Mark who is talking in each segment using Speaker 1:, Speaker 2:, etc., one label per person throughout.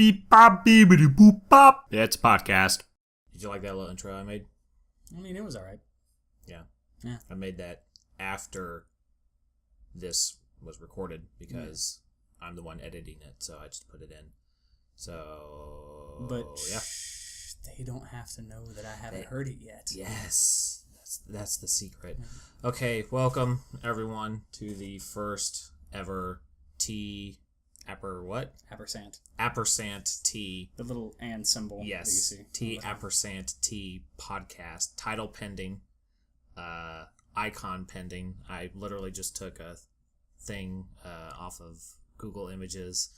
Speaker 1: beep bop beep boop bop. It's a podcast.
Speaker 2: Did you like that little intro I made?
Speaker 3: I mean, it was alright.
Speaker 2: Yeah.
Speaker 3: Yeah.
Speaker 2: I made that after this was recorded because I'm the one editing it, so I just put it in. So,
Speaker 3: But
Speaker 2: yeah.
Speaker 3: They don't have to know that I haven't heard it yet.
Speaker 2: Yes. That's the secret. Okay, welcome everyone to the first ever Appersant T.
Speaker 3: The little and symbol
Speaker 2: Yes,
Speaker 3: that you see.
Speaker 2: T Appersant T podcast. Title pending. Icon pending. I literally just took a thing off of Google Images.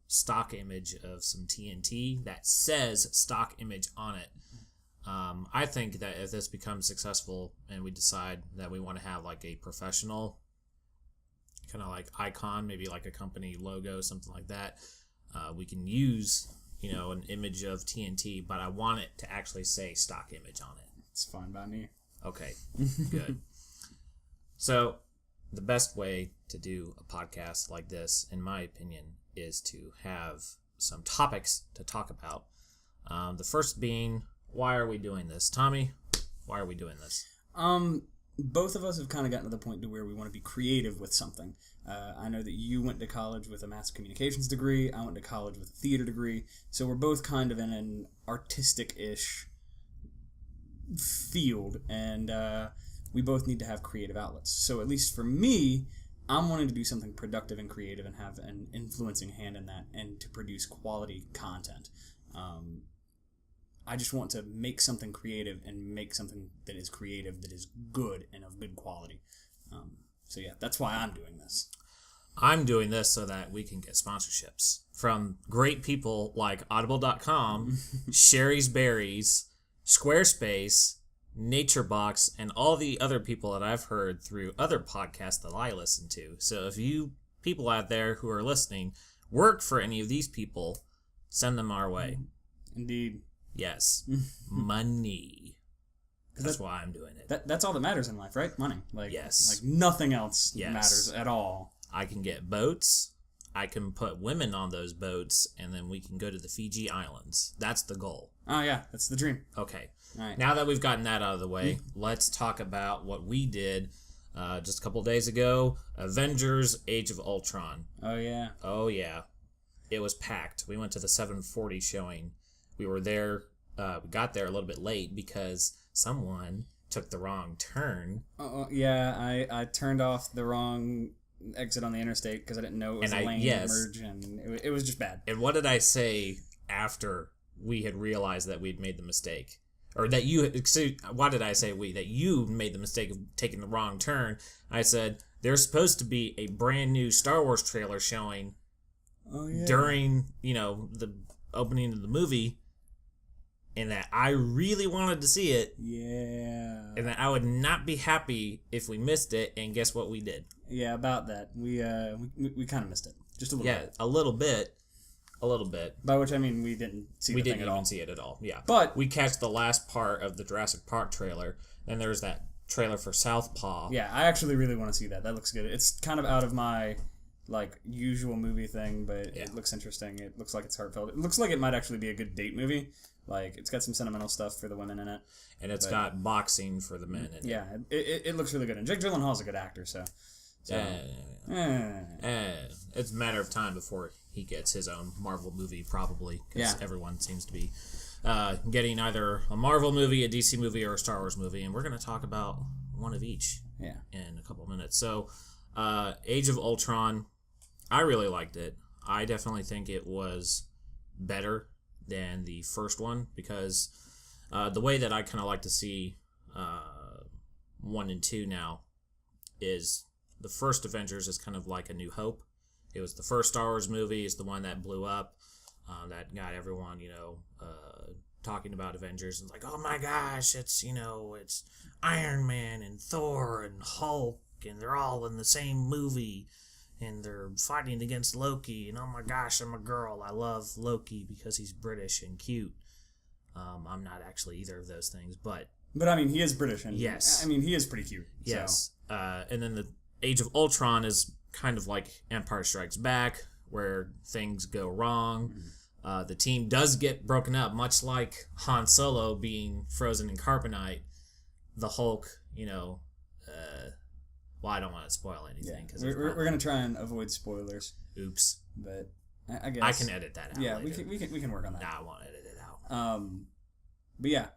Speaker 2: Stock image of some TNT that says stock image on it. I think that if this becomes successful and we decide that we want to have like a professional kind of like icon, maybe like a company logo, something like that, we can use, an image of TNT, but I want it to actually say stock image on it.
Speaker 3: It's fine by me.
Speaker 2: Okay, good. So the best way to do a podcast like this, in my opinion, is to have some topics to talk about. The first being, why are we doing this? Tommy, why are we doing this?
Speaker 3: Both of us have kind of gotten to the point to where we want to be creative with something. I know that you went to college with a mass communications degree. I went to college with a theater degree. So we're both kind of in an artistic-ish field, and we both need to have creative outlets. So at least for me, I'm wanting to do something productive and creative and have an influencing hand in that and to produce quality content. I just want to make something creative and make something that is creative, that is good and of good quality. So yeah, that's why I'm doing this.
Speaker 2: I'm doing this so that we can get sponsorships from great people like Audible.com, Sherry's Berries, Squarespace, NatureBox, and all the other people that I've heard through other podcasts that I listen to. So if you people out there who are listening work for any of these people, send them our way.
Speaker 3: Indeed.
Speaker 2: Yes. Money. That's why I'm doing it.
Speaker 3: That's all that matters in life, right? Money.
Speaker 2: Yes.
Speaker 3: Like nothing else matters at all.
Speaker 2: I can get boats. I can put women on those boats, and then we can go to the Fiji Islands. That's the goal.
Speaker 3: Oh, yeah. That's the dream.
Speaker 2: Okay.
Speaker 3: All right.
Speaker 2: Now that we've gotten that out of the way, let's talk about what we did just a couple days ago. Avengers, Age of Ultron.
Speaker 3: Oh, yeah.
Speaker 2: Oh, yeah. It was packed. We went to the 7:40 showing. We were there. We got there a little bit late because someone took the wrong turn.
Speaker 3: Yeah. I turned off the wrong exit on the interstate because I didn't know it was a lane merge, and it was just bad.
Speaker 2: And what did I say after we had realized that we'd made the mistake? Or that you... Why did I say we? That you made the mistake of taking the wrong turn. I said, there's supposed to be a brand new Star Wars trailer showing during, the opening of the movie, and that I really wanted to see it.
Speaker 3: Yeah.
Speaker 2: And that I would not be happy if we missed it, and guess what we did?
Speaker 3: Yeah, about that. We kind of missed it. Just a little bit.
Speaker 2: Yeah, a little bit. A little bit.
Speaker 3: By which I mean we didn't see the thing at all.
Speaker 2: We didn't even see it at all, yeah.
Speaker 3: But
Speaker 2: we catch the last part of the Jurassic Park trailer, and there's that trailer for Southpaw.
Speaker 3: Yeah, I actually really want to see that. That looks good. It's kind of out of my usual movie thing, but it looks interesting. It looks like it's heartfelt. It looks like it might actually be a good date movie. It's got some sentimental stuff for the women in it.
Speaker 2: And it's got boxing for the men in it.
Speaker 3: Yeah, it looks really good. And Jake Gyllenhaal's a good actor, so
Speaker 2: it's a matter of time before he gets his own Marvel movie, probably. Because everyone seems to be getting either a Marvel movie, a DC movie, or a Star Wars movie. And we're going to talk about one of each in a couple of minutes. So, Age of Ultron, I really liked it. I definitely think it was better than the first one, because the way that I kind of like to see 1 and 2 now is the first Avengers is kind of like A New Hope. It was the first Star Wars movie. It's the one that blew up, that got everyone, talking about Avengers. And like, oh my gosh, it's Iron Man and Thor and Hulk, and they're all in the same movie. And they're fighting against Loki, and oh my gosh, I'm a girl. I love Loki because he's British and cute. I'm not actually either of those things, but
Speaker 3: I mean, he is British, and
Speaker 2: yes,
Speaker 3: I mean, he is pretty cute.
Speaker 2: Yes, and then the Age of Ultron is kind of like Empire Strikes Back, where things go wrong. the team does get broken up, much like Han Solo being frozen in carbonite. The Hulk, I don't want to spoil anything.
Speaker 3: Yeah. We're going to try and avoid spoilers.
Speaker 2: Oops.
Speaker 3: But I guess...
Speaker 2: I can edit that out later.
Speaker 3: we can work on that.
Speaker 2: Nah, I won't edit it out.
Speaker 3: But yeah,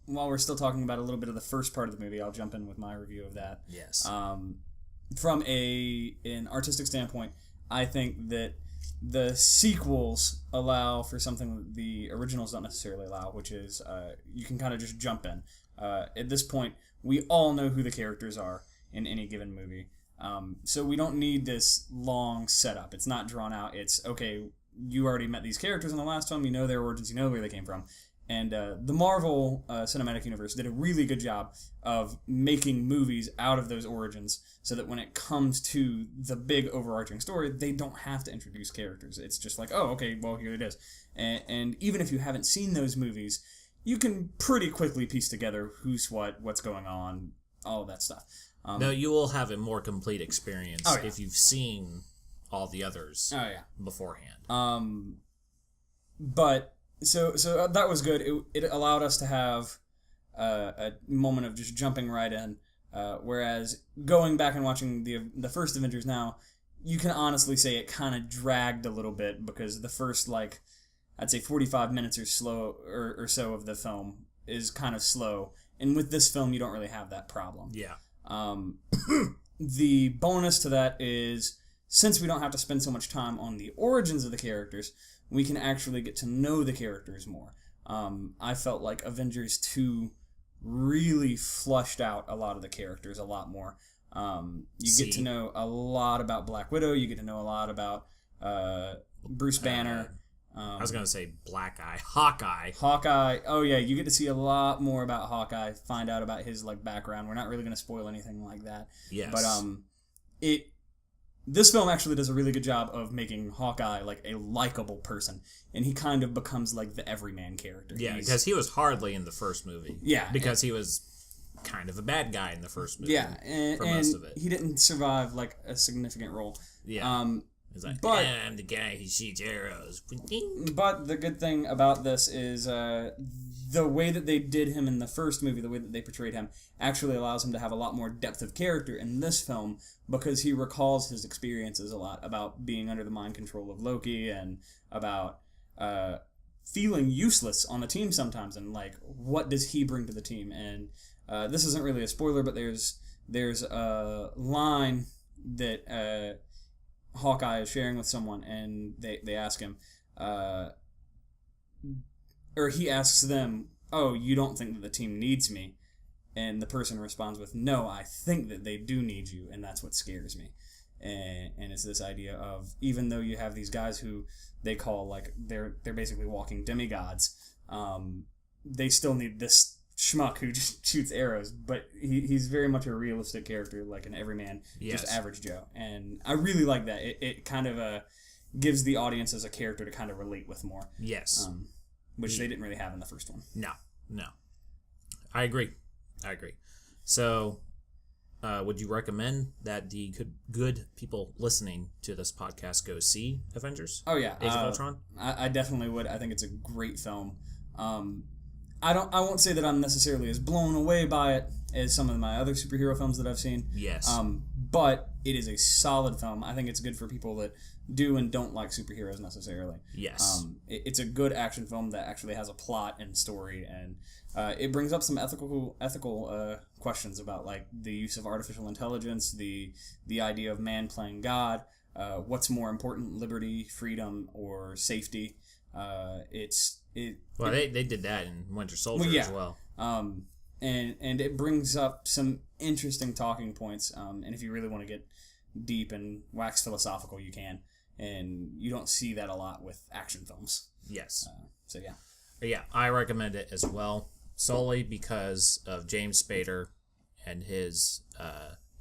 Speaker 3: while we're still talking about a little bit of the first part of the movie, I'll jump in with my review of that.
Speaker 2: Yes.
Speaker 3: From an artistic standpoint, I think that the sequels allow for something that the originals don't necessarily allow, which is you can kind of just jump in. At this point, we all know who the characters are in any given movie. So we don't need this long setup. It's not drawn out. It's, okay, you already met these characters in the last film. You know their origins. You know where they came from. And the Marvel Cinematic Universe did a really good job of making movies out of those origins so that when it comes to the big overarching story, they don't have to introduce characters. It's just like, oh, okay, well, here it is. And even if you haven't seen those movies, you can pretty quickly piece together who's what's going on, all of that stuff.
Speaker 2: No, you will have a more complete experience if you've seen all the others beforehand.
Speaker 3: But... So that was good. It allowed us to have a moment of just jumping right in. Whereas going back and watching the first Avengers now, you can honestly say it kind of dragged a little bit because the first, I'd say 45 minutes or so of the film is kind of slow. And with this film, you don't really have that problem.
Speaker 2: Yeah.
Speaker 3: The bonus to that is, since we don't have to spend so much time on the origins of the characters, we can actually get to know the characters more. I felt like Avengers 2 really flushed out a lot of the characters a lot more. You get to know a lot about Black Widow. You get to know a lot about Bruce Banner.
Speaker 2: I was going to say Hawkeye.
Speaker 3: Hawkeye. Oh, yeah, you get to see a lot more about Hawkeye, find out about his background. We're not really going to spoil anything like that.
Speaker 2: Yes.
Speaker 3: But this film actually does a really good job of making Hawkeye a likable person, and he kind of becomes the everyman character.
Speaker 2: Yeah, because he was hardly in the first movie.
Speaker 3: Yeah.
Speaker 2: Because he was kind of a bad guy in the first movie.
Speaker 3: Yeah, and
Speaker 2: most of it.
Speaker 3: He didn't survive a significant role.
Speaker 2: Yeah. He's like, I'm the guy who shoots arrows.
Speaker 3: But the good thing about this is the way that they did him in the first movie, the way that they portrayed him, actually allows him to have a lot more depth of character in this film because he recalls his experiences a lot about being under the mind control of Loki and about feeling useless on the team sometimes and what does he bring to the team. And this isn't really a spoiler, but there's a line that Hawkeye is sharing with someone, and they ask him, or he asks them, oh, you don't think that the team needs me? And the person responds with, no, I think that they do need you, and that's what scares me. And it's this idea of, even though you have these guys who they call, they're basically walking demigods, they still need this schmuck who just shoots arrows, but he's very much a realistic character, like an everyman, just average Joe. And I really like that. It kind of gives the audience as a character to kind of relate with more.
Speaker 2: Yes.
Speaker 3: Which they didn't really have in the first one.
Speaker 2: No. I agree. So, would you recommend that the good people listening to this podcast go see Avengers?
Speaker 3: Oh, yeah.
Speaker 2: Age of Ultron?
Speaker 3: I definitely would. I think it's a great film. I won't say that I'm necessarily as blown away by it as some of my other superhero films that I've seen.
Speaker 2: Yes.
Speaker 3: But it is a solid film. I think it's good for people that do and don't like superheroes necessarily.
Speaker 2: Yes.
Speaker 3: It's a good action film that actually has a plot and story, and it brings up some ethical questions about the use of artificial intelligence, the idea of man playing God. What's more important, liberty, freedom, or safety?
Speaker 2: They did that in Winter Soldier as well.
Speaker 3: And it brings up some interesting talking points. And if you really want to get deep and wax philosophical, you can. And you don't see that a lot with action films.
Speaker 2: Yes.
Speaker 3: So yeah.
Speaker 2: Yeah, I recommend it as well, solely because of James Spader and his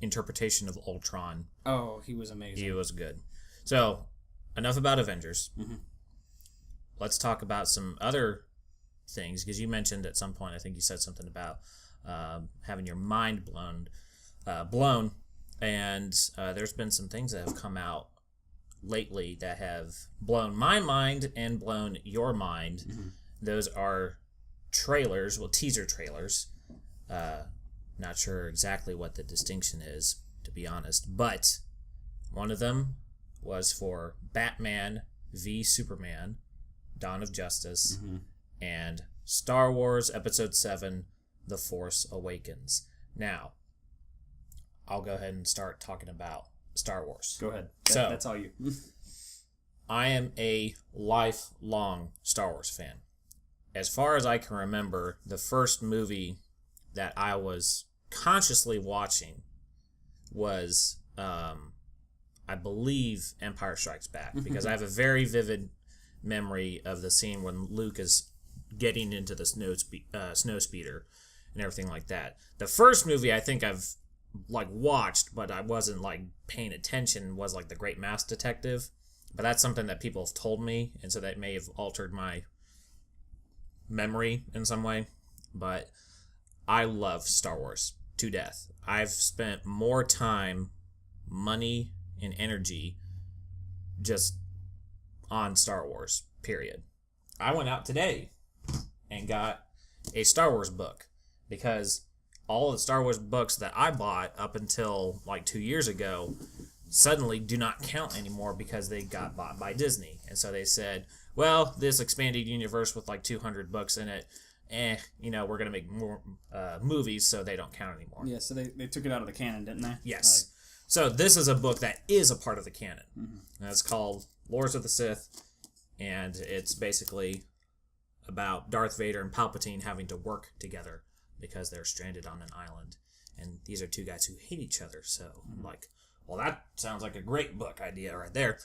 Speaker 2: interpretation of Ultron.
Speaker 3: Oh, he was amazing.
Speaker 2: He was good. So, enough about Avengers.
Speaker 3: Mm-hmm.
Speaker 2: Let's talk about some other things, because you mentioned at some point, I think you said something about having your mind blown, and there's been some things that have come out lately that have blown my mind and blown your mind. Those are trailers, teaser trailers. Not sure exactly what the distinction is, to be honest, but one of them was for Batman v Superman, Dawn of Justice, and Star Wars Episode 7, The Force Awakens. Now, I'll go ahead and start talking about Star Wars.
Speaker 3: Go ahead. That's all you.
Speaker 2: I am a lifelong Star Wars fan. As far as I can remember, the first movie that I was consciously watching was, I believe, Empire Strikes Back, because I have a very vivid memory of the scene when Luke is getting into the snow speeder and everything like that. The first movie I think I've watched, but I wasn't paying attention, was The Great Mass Detective. But that's something that people have told me, and so that may have altered my memory in some way. But I love Star Wars to death. I've spent more time, money, and energy just on Star Wars, period. I went out today and got a Star Wars book, because all of the Star Wars books that I bought up until 2 years ago suddenly do not count anymore because they got bought by Disney. And so they said, well, this expanded universe with 200 books in it, we're going to make more movies, so they don't count anymore.
Speaker 3: Yeah, so they took it out of the canon, didn't they?
Speaker 2: Yes. So this is a book that is a part of the canon. And it's called Lords of the Sith, and it's basically about Darth Vader and Palpatine having to work together because they're stranded on an island. And these are two guys who hate each other, so I'm like, well, that sounds like a great book idea right there.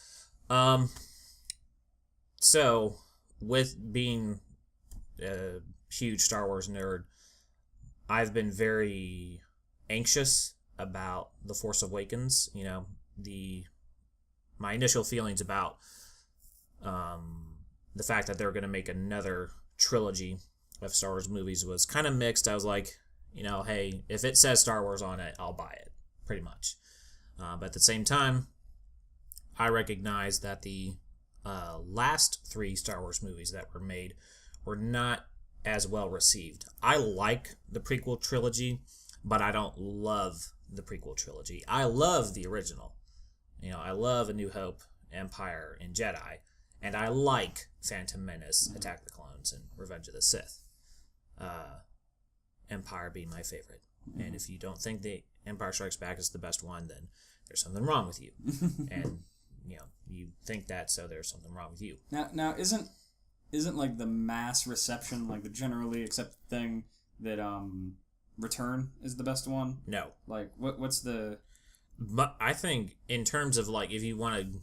Speaker 2: So, with being a huge Star Wars nerd, I've been very anxious about The Force Awakens. My initial feelings about the fact that they're going to make another trilogy of Star Wars movies was kind of mixed. I was like, hey, if it says Star Wars on it, I'll buy it, pretty much. But at the same time, I recognize that the last 3 Star Wars movies that were made were not as well received. I like the prequel trilogy, but I don't love the prequel trilogy. I love the original. I love A New Hope, Empire, and Jedi. And I like Phantom Menace, Attack of the Clones, and Revenge of the Sith. Empire being my favorite. And if you don't think the Empire Strikes Back is the best one, then there's something wrong with you. And, you think that, so there's something wrong with you.
Speaker 3: Now isn't the mass reception, the generally accepted thing that Return is the best one?
Speaker 2: No.
Speaker 3: What's the...
Speaker 2: But I think in terms of if you want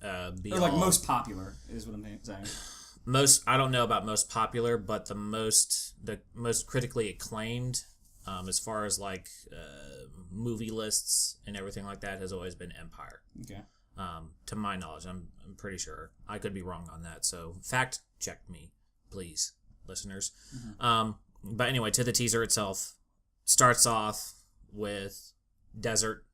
Speaker 2: to be
Speaker 3: or most popular is what I'm saying.
Speaker 2: Most, I don't know about most popular, but the most critically acclaimed, as far as movie lists and everything like that, has always been Empire.
Speaker 3: Okay.
Speaker 2: To my knowledge, I'm pretty sure. I could be wrong on that, so fact check me, please, listeners. But anyway, to the teaser itself, starts off with desert,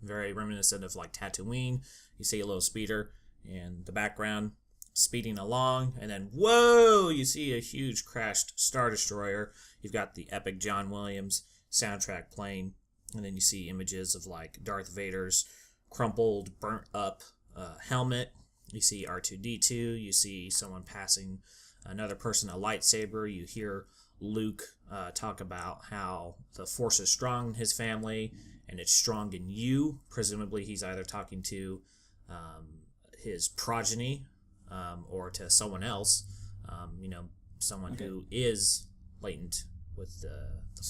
Speaker 2: very reminiscent of Tatooine. You see a little speeder in the background speeding along, and then whoa, you see a huge crashed Star Destroyer. You've got the epic John Williams soundtrack playing, and then you see images of Darth Vader's crumpled, burnt up helmet. You see R2-D2. You see someone passing another person a lightsaber. You hear Luke talk about how the Force is strong in his family, and it's strong in you. Presumably he's either talking to his progeny or to someone else, someone who is latent with the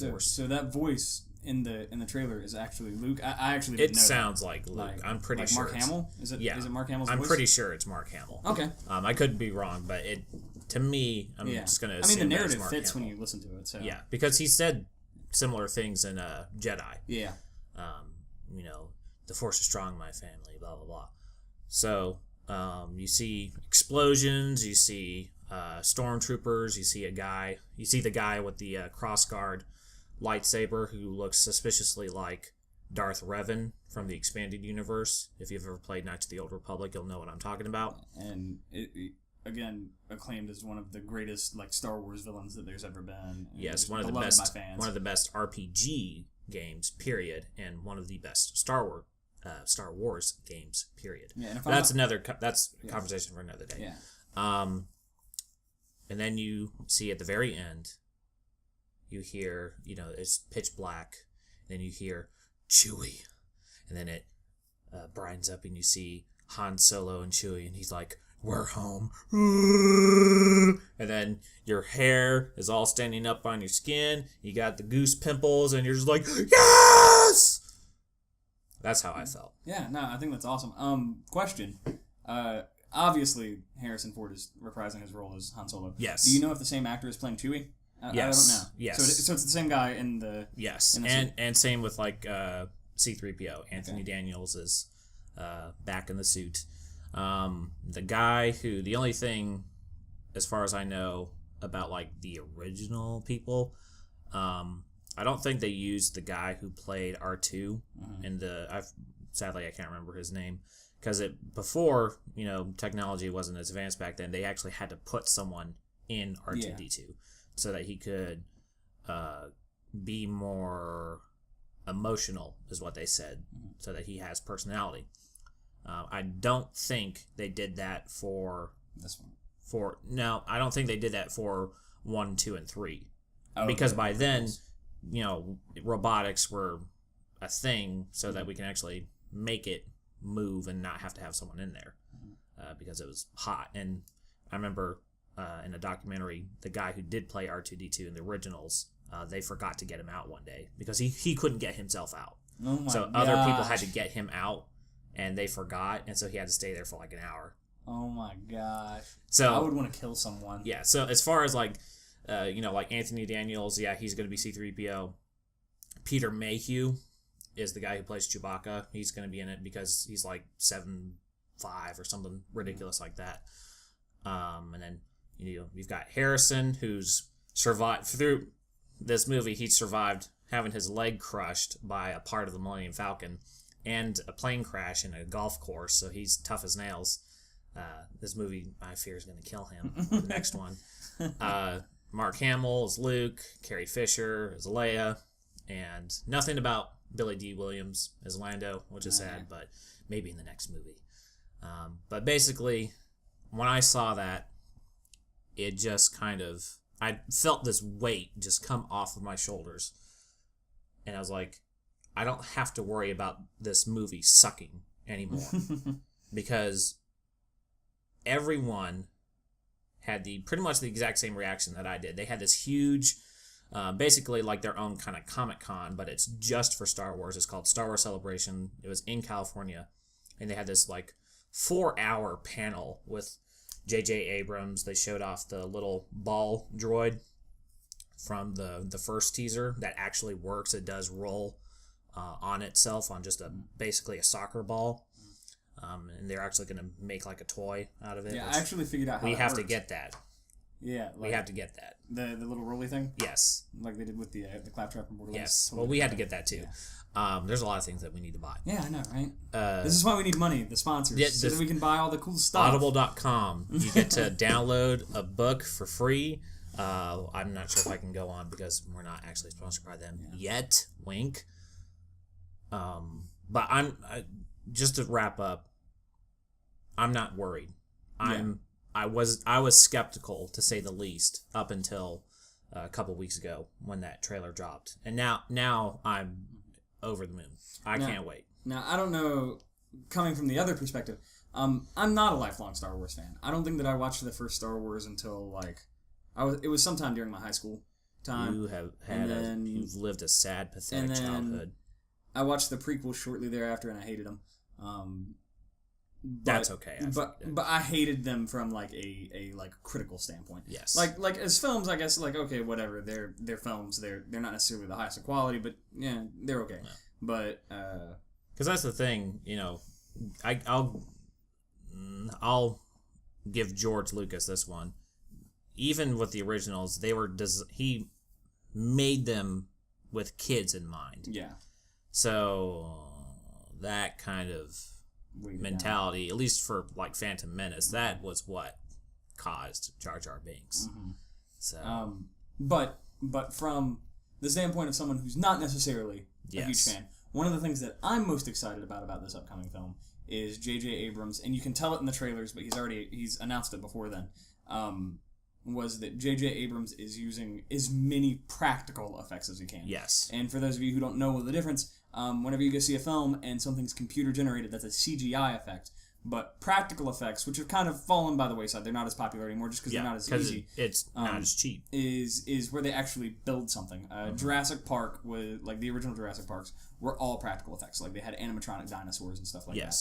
Speaker 2: Force.
Speaker 3: So that voice in the trailer is actually Luke. I actually didn't know
Speaker 2: sounds like Luke. I'm pretty sure.
Speaker 3: Mark Hamill? Is it Mark Hamill's voice?
Speaker 2: I'm pretty sure it's Mark Hamill.
Speaker 3: Okay.
Speaker 2: I could be wrong, but to me, I'm just going to assume
Speaker 3: the narrative
Speaker 2: Mark
Speaker 3: fits
Speaker 2: Hamill.
Speaker 3: when you listen to it. So.
Speaker 2: Yeah, because he said similar things in Jedi.
Speaker 3: Yeah.
Speaker 2: The Force is strong in my family, blah, blah, blah. So, you see explosions, you see stormtroopers, you see the guy with the crossguard lightsaber who looks suspiciously like Darth Revan from the expanded universe. If you've ever played Knights of the Old Republic, you'll know what I'm talking about.
Speaker 3: And again, acclaimed as one of the greatest like Star Wars villains that there's ever been.
Speaker 2: Yes, one of the best RPG games, period, and one of the best Star Wars games, period. Yeah, and that's a conversation for another day.
Speaker 3: Yeah.
Speaker 2: And then you see at the very end, you hear, it's pitch black, and then you hear Chewie, and then it brightens up, and you see Han Solo and Chewie, and he's like, "We're home." And then your hair is all standing up on your skin. You got the goose pimples, and you're just like, "Yes!" That's how I felt.
Speaker 3: Yeah, no, I think that's awesome. Question. Obviously, Harrison Ford is reprising his role as Han Solo.
Speaker 2: Yes.
Speaker 3: Do you know if the same actor is playing Chewie?
Speaker 2: Yes.
Speaker 3: I don't know.
Speaker 2: Yes.
Speaker 3: So it's the same guy in the...
Speaker 2: Yes. And same with, C-3PO. Anthony Daniels is back in the suit. The guy who... The only thing, as far as I know, about, the original people... I don't think they used the guy who played R2 in the... Sadly, I can't remember his name. Because before, technology wasn't as advanced back then, they actually had to put someone in R2-D2 so that he could be more emotional, is what they said, so that he has personality. I don't think they did that for...
Speaker 3: This one?
Speaker 2: No, I don't think they did that for 1, 2, and 3.
Speaker 3: Oh,
Speaker 2: because by then, robotics were a thing so that we can actually make it move and not have to have someone in there because it was hot. And I remember in a documentary, the guy who did play R2-D2 in the originals, they forgot to get him out one day because he couldn't get himself out.
Speaker 3: Oh my
Speaker 2: so
Speaker 3: gosh.
Speaker 2: Other people had to get him out, and they forgot, and so he had to stay there for an hour.
Speaker 3: Oh my gosh.
Speaker 2: So
Speaker 3: I would want to kill someone.
Speaker 2: Yeah, so as far as Anthony Daniels, he's going to be C-3PO. Peter Mayhew is the guy who plays Chewbacca. He's going to be in it because he's 7'5" or something ridiculous like that. And then you've got Harrison, who's survived through this movie. He survived having his leg crushed by a part of the Millennium Falcon and a plane crash in a golf course. So he's tough as nails. This movie, I fear, is going to kill him. The next one. Mark Hamill is Luke. Carrie Fisher is Leia. And nothing about Billy D. Williams as Lando, which is sad, but maybe in the next movie. But basically, when I saw that, it just I felt this weight just come off of my shoulders. And I was like, I don't have to worry about this movie sucking anymore. Because everyone had pretty much the exact same reaction that I did. They had this huge... basically their own kind of Comic-Con, but it's just for Star Wars. It's called Star Wars Celebration. It was in California, and they had this 4-hour panel with J.J. Abrams. They showed off the little ball droid from the first teaser that actually works. It does roll on itself on just basically a soccer ball, and they're actually going to make a toy out of it.
Speaker 3: Yeah, I actually figured out how
Speaker 2: we have
Speaker 3: works.
Speaker 2: to get that.
Speaker 3: Yeah,
Speaker 2: we have to get that.
Speaker 3: The little rolly thing?
Speaker 2: Yes.
Speaker 3: Like they did with the Claptrap and Borderlands?
Speaker 2: Yes. Totally. Well, we had to get that too. Yeah. There's a lot of things that we need to buy.
Speaker 3: Yeah, I know, right? This is why we need money, the sponsors, so that we can buy all the cool stuff.
Speaker 2: Audible.com. You get to download a book for free. I'm not sure if I can go on because we're not actually sponsored by them yet. Wink. But just to wrap up, I'm not worried. I was skeptical, to say the least, up until a couple weeks ago when that trailer dropped, and now I'm over the moon. I can't wait.
Speaker 3: Now I don't know. Coming from the other perspective, I'm not a lifelong Star Wars fan. I don't think that I watched the first Star Wars until it was sometime during my high school time.
Speaker 2: You have you've lived a sad, pathetic childhood.
Speaker 3: I watched the prequels shortly thereafter, and I hated them.
Speaker 2: That's okay.
Speaker 3: But I hated them from a critical standpoint.
Speaker 2: Yes.
Speaker 3: Like as films, I guess okay, whatever. They're films. They're not necessarily the highest of quality, but yeah, they're okay. Yeah. But
Speaker 2: because that's the thing, I'll give George Lucas this one. Even with the originals, he made them with kids in mind.
Speaker 3: Yeah.
Speaker 2: So that kind of mentality, at least for like Phantom Menace, that was what caused Jar Jar Binks.
Speaker 3: Mm-hmm.
Speaker 2: So,
Speaker 3: but from the standpoint of someone who's not necessarily a huge fan, one of the things that I'm most excited about this upcoming film is J.J. Abrams, and you can tell it in the trailers, but he's announced it before then. Was that J.J. Abrams is using as many practical effects as he can.
Speaker 2: Yes.
Speaker 3: And for those of you who don't know the difference, whenever you go see a film and something's computer generated, that's a CGI effect. But practical effects, which have kind of fallen by the wayside, they're not as popular anymore just because they're not as easy.
Speaker 2: It's not as cheap.
Speaker 3: Is where they actually build something. Jurassic Park, like the original Jurassic Parks, were all practical effects. Like they had animatronic dinosaurs and stuff like that.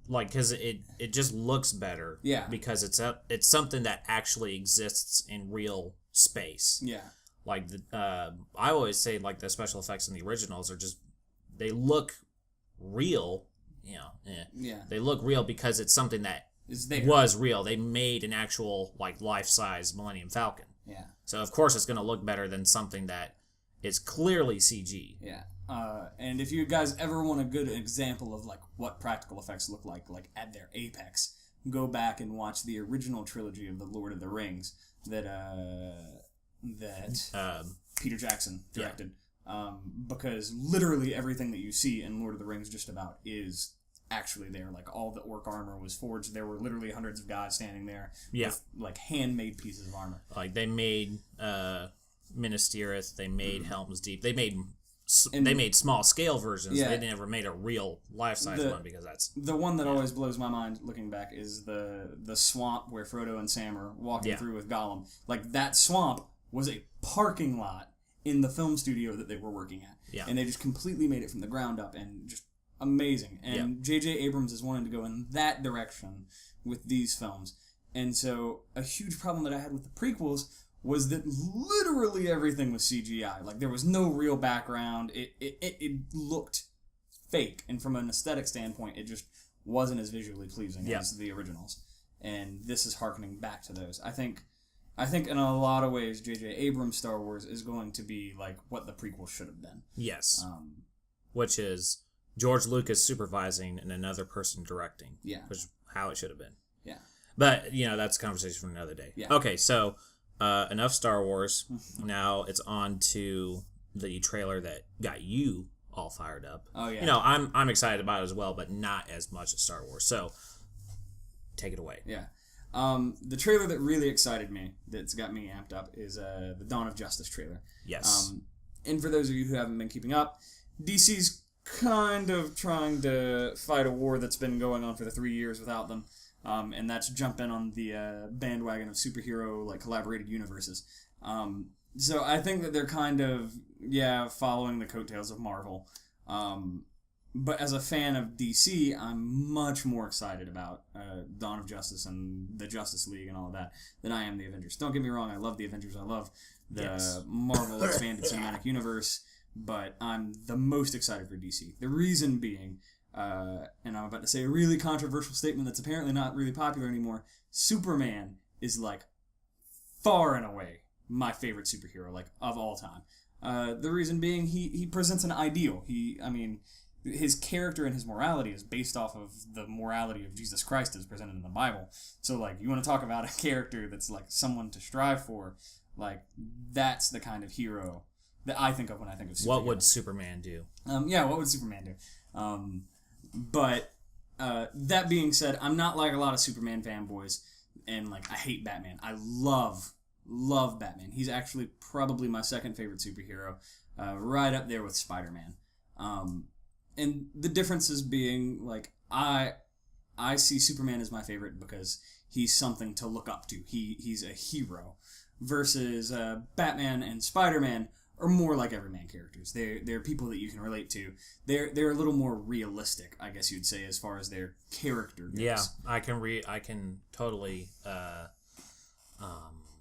Speaker 2: Because it just looks better.
Speaker 3: Yeah.
Speaker 2: Because it's something that actually exists in real space.
Speaker 3: Yeah.
Speaker 2: Like I always say, like the special effects in the originals are just, they look real.
Speaker 3: Yeah.
Speaker 2: They look real because it's something that was real. They made an actual like life-size Millennium Falcon.
Speaker 3: Yeah.
Speaker 2: So of course it's going to look better than something that is clearly CG.
Speaker 3: Yeah. And if you guys ever want a good example of like what practical effects look like at their apex, go back and watch the original trilogy of the Lord of the Rings that Peter Jackson directed. Yeah. Because literally everything that you see in Lord of the Rings just about is actually there. Like all the orc armor was forged. There were literally hundreds of guys standing there with like handmade pieces of armor.
Speaker 2: Like they made Minas Tirith, they made Helm's Deep, they made small scale versions.
Speaker 3: Yeah.
Speaker 2: They never made a real life size one because that's
Speaker 3: the one that always blows my mind looking back is the swamp where Frodo and Sam are walking through with Gollum. Like that swamp was a parking lot in the film studio that they were working at.
Speaker 2: Yeah.
Speaker 3: And they just completely made it from the ground up and just amazing. And J.J. Abrams is wanting to go in that direction with these films. And so a huge problem that I had with the prequels was that literally everything was CGI. Like there was no real background. It looked fake. And from an aesthetic standpoint, it just wasn't as visually pleasing as the originals. And this is hearkening back to those. I think in a lot of ways, J.J. Abrams' Star Wars is going to be like what the prequel should have been.
Speaker 2: Yes. Which is George Lucas supervising and another person directing.
Speaker 3: Yeah.
Speaker 2: Which is how it should have been.
Speaker 3: Yeah.
Speaker 2: But, that's a conversation for another day.
Speaker 3: Yeah.
Speaker 2: Okay, so enough Star Wars. Now it's on to the trailer that got you all fired up.
Speaker 3: Oh, yeah.
Speaker 2: I'm excited about it as well, but not as much as Star Wars. So, take it away.
Speaker 3: Yeah. The trailer that really excited me, that's got me amped up, is the Dawn of Justice trailer.
Speaker 2: Yes.
Speaker 3: And for those of you who haven't been keeping up, DC's kind of trying to fight a war that's been going on for the 3 years without them, and that's jumping on the bandwagon of superhero collaborated universes. So I think that they're kind of following the coattails of Marvel. But as a fan of DC, I'm much more excited about Dawn of Justice and the Justice League and all of that than I am the Avengers. Don't get me wrong, I love the Avengers. I love the Marvel Expanded Cinematic Universe, but I'm the most excited for DC. The reason being, and I'm about to say a really controversial statement that's apparently not really popular anymore, Superman is far and away my favorite superhero, of all time. The reason being, he presents an ideal. His character and his morality is based off of the morality of Jesus Christ as presented in the Bible. So, you want to talk about a character that's, someone to strive for, that's the kind of hero that I think of when I think of Superman.
Speaker 2: What would Superman do?
Speaker 3: What would Superman do? But that being said, I'm not like a lot of Superman fanboys, and, I hate Batman. I love Batman. He's actually probably my second favorite superhero, right up there with Spider-Man. And the differences being, I see Superman as my favorite because he's something to look up to. He's a hero. Versus Batman and Spider-Man are more like everyman characters. They're people that you can relate to. They're a little more realistic, I guess you'd say, as far as their character goes.
Speaker 2: Yeah, I can totally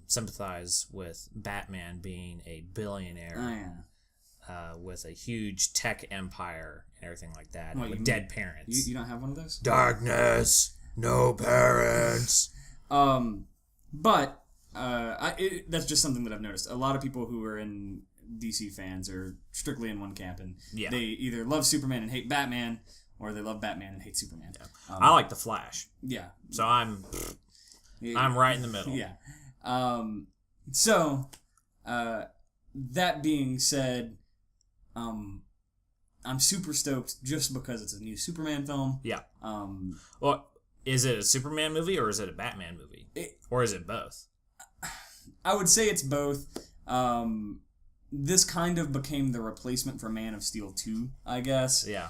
Speaker 2: sympathize with Batman being a billionaire.
Speaker 3: Oh, yeah.
Speaker 2: With a huge tech empire and everything like that, with dead parents.
Speaker 3: You don't have one of those?
Speaker 2: Darkness, no parents.
Speaker 3: But that's just something that I've noticed. A lot of people who are in DC fans are strictly in one camp, and
Speaker 2: Yeah.
Speaker 3: they either love Superman and hate Batman, or they love Batman and hate Superman.
Speaker 2: Yeah. I like the Flash.
Speaker 3: Yeah.
Speaker 2: So I'm right in the middle.
Speaker 3: Yeah. So, that being said, I'm super stoked just because it's a new Superman film.
Speaker 2: Yeah. Well, is it a Superman movie or is it a Batman movie? Or is it both?
Speaker 3: I would say it's both. This kind of became the replacement for Man of Steel 2, I guess.
Speaker 2: Yeah.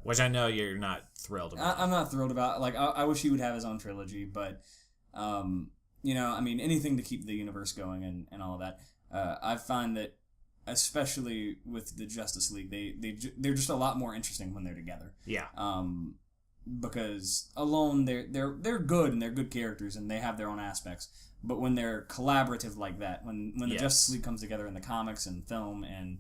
Speaker 2: Which I know you're not thrilled about.
Speaker 3: I'm not thrilled about. Like, I wish he would have his own trilogy, but, anything to keep the universe going and all of that. I find that, especially with the Justice League, they're just a lot more interesting when they're together.
Speaker 2: Yeah.
Speaker 3: Because alone they're good and they're good characters and they have their own aspects. But when they're collaborative like that, when the Justice League comes together in the comics and film and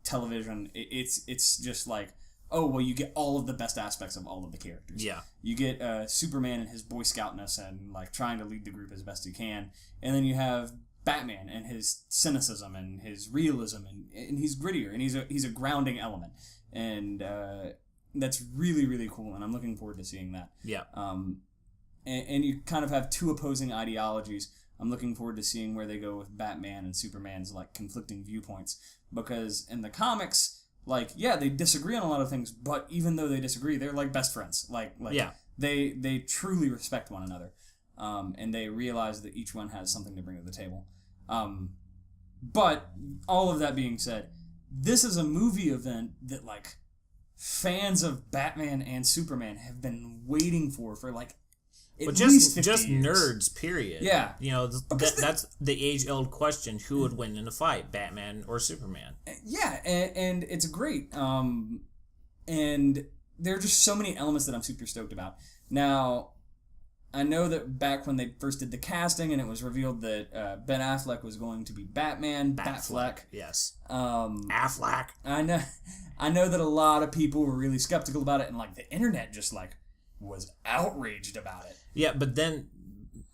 Speaker 3: television, it's just like, oh, well, you get all of the best aspects of all of the characters. Yeah. You get Superman and his Boy Scoutness and like trying to lead the group as best he can, and then you have Batman and his cynicism and his realism and he's grittier and he's a grounding element, and that's really, really cool, and I'm looking forward to seeing that. Yeah. And you kind of have two opposing ideologies. I'm looking forward to seeing where they go with Batman and Superman's like conflicting viewpoints, because in the comics, like, yeah, they disagree on a lot of things, but even though they disagree, they're like best friends. Like yeah. They truly respect one another, and they realize that each one has something to bring to the table. But all of that being said, this is a movie event that like fans of Batman and Superman have been waiting for like at least 50
Speaker 2: just
Speaker 3: years.
Speaker 2: Nerds, period. Yeah. You know, that's the age-old question: who would win in a fight, Batman or Superman?
Speaker 3: Yeah, and it's great. And there are just so many elements that I'm super stoked about. Now, I know that back when they first did the casting and it was revealed that Ben Affleck was going to be Batman, Batfleck.
Speaker 2: Yes.
Speaker 3: Affleck. I know that a lot of people were really skeptical about it, and like the internet just like was outraged about it.
Speaker 2: Yeah, but then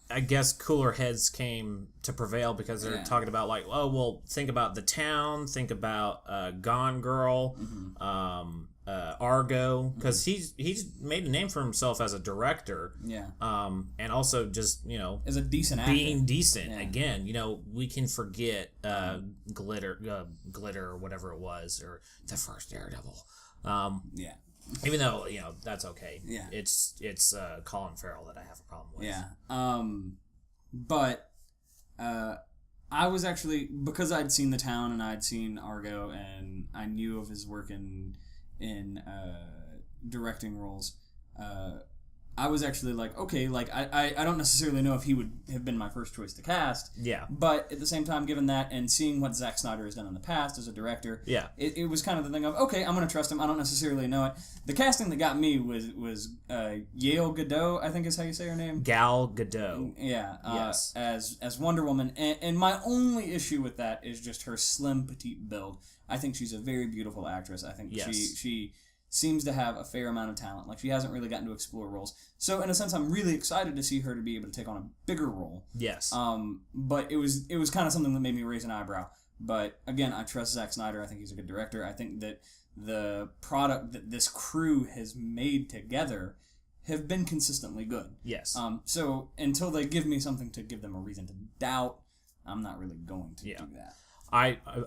Speaker 2: I guess cooler heads came to prevail because they're talking about like, oh, well, think about The Town, think about Gone Girl, Argo, because he's made a name for himself as a director. Yeah. And also just, you know,
Speaker 3: as a decent actor.
Speaker 2: Being decent. Yeah. Again, you know, we can forget Glitter or whatever it was, or the first Daredevil. Yeah. Even though, you know, that's okay. Yeah. It's Colin Farrell that I have a problem with.
Speaker 3: Yeah. But I was actually, because I'd seen The Town and I'd seen Argo and I knew of his work in directing roles, I was actually like, okay, like I don't necessarily know if he would have been my first choice to cast. Yeah. But at the same time, given that and seeing what Zack Snyder has done in the past as a director, it was kind of the thing of, okay, I'm going to trust him. I don't necessarily know it. The casting that got me was Yael Godot, I think is how you say her name.
Speaker 2: Gal Gadot.
Speaker 3: Yeah. Yes. As Wonder Woman. And my only issue with that is just her slim, petite build. I think she's a very beautiful actress. I think she seems to have a fair amount of talent. Like, she hasn't really gotten to explore roles. So, in a sense, I'm really excited to see her to be able to take on a bigger role. Yes. But it was kind of something that made me raise an eyebrow. But, again, I trust Zack Snyder. I think he's a good director. I think that the product that this crew has made together have been consistently good. Yes. So, until they give me something to give them a reason to doubt, I'm not really going to do that.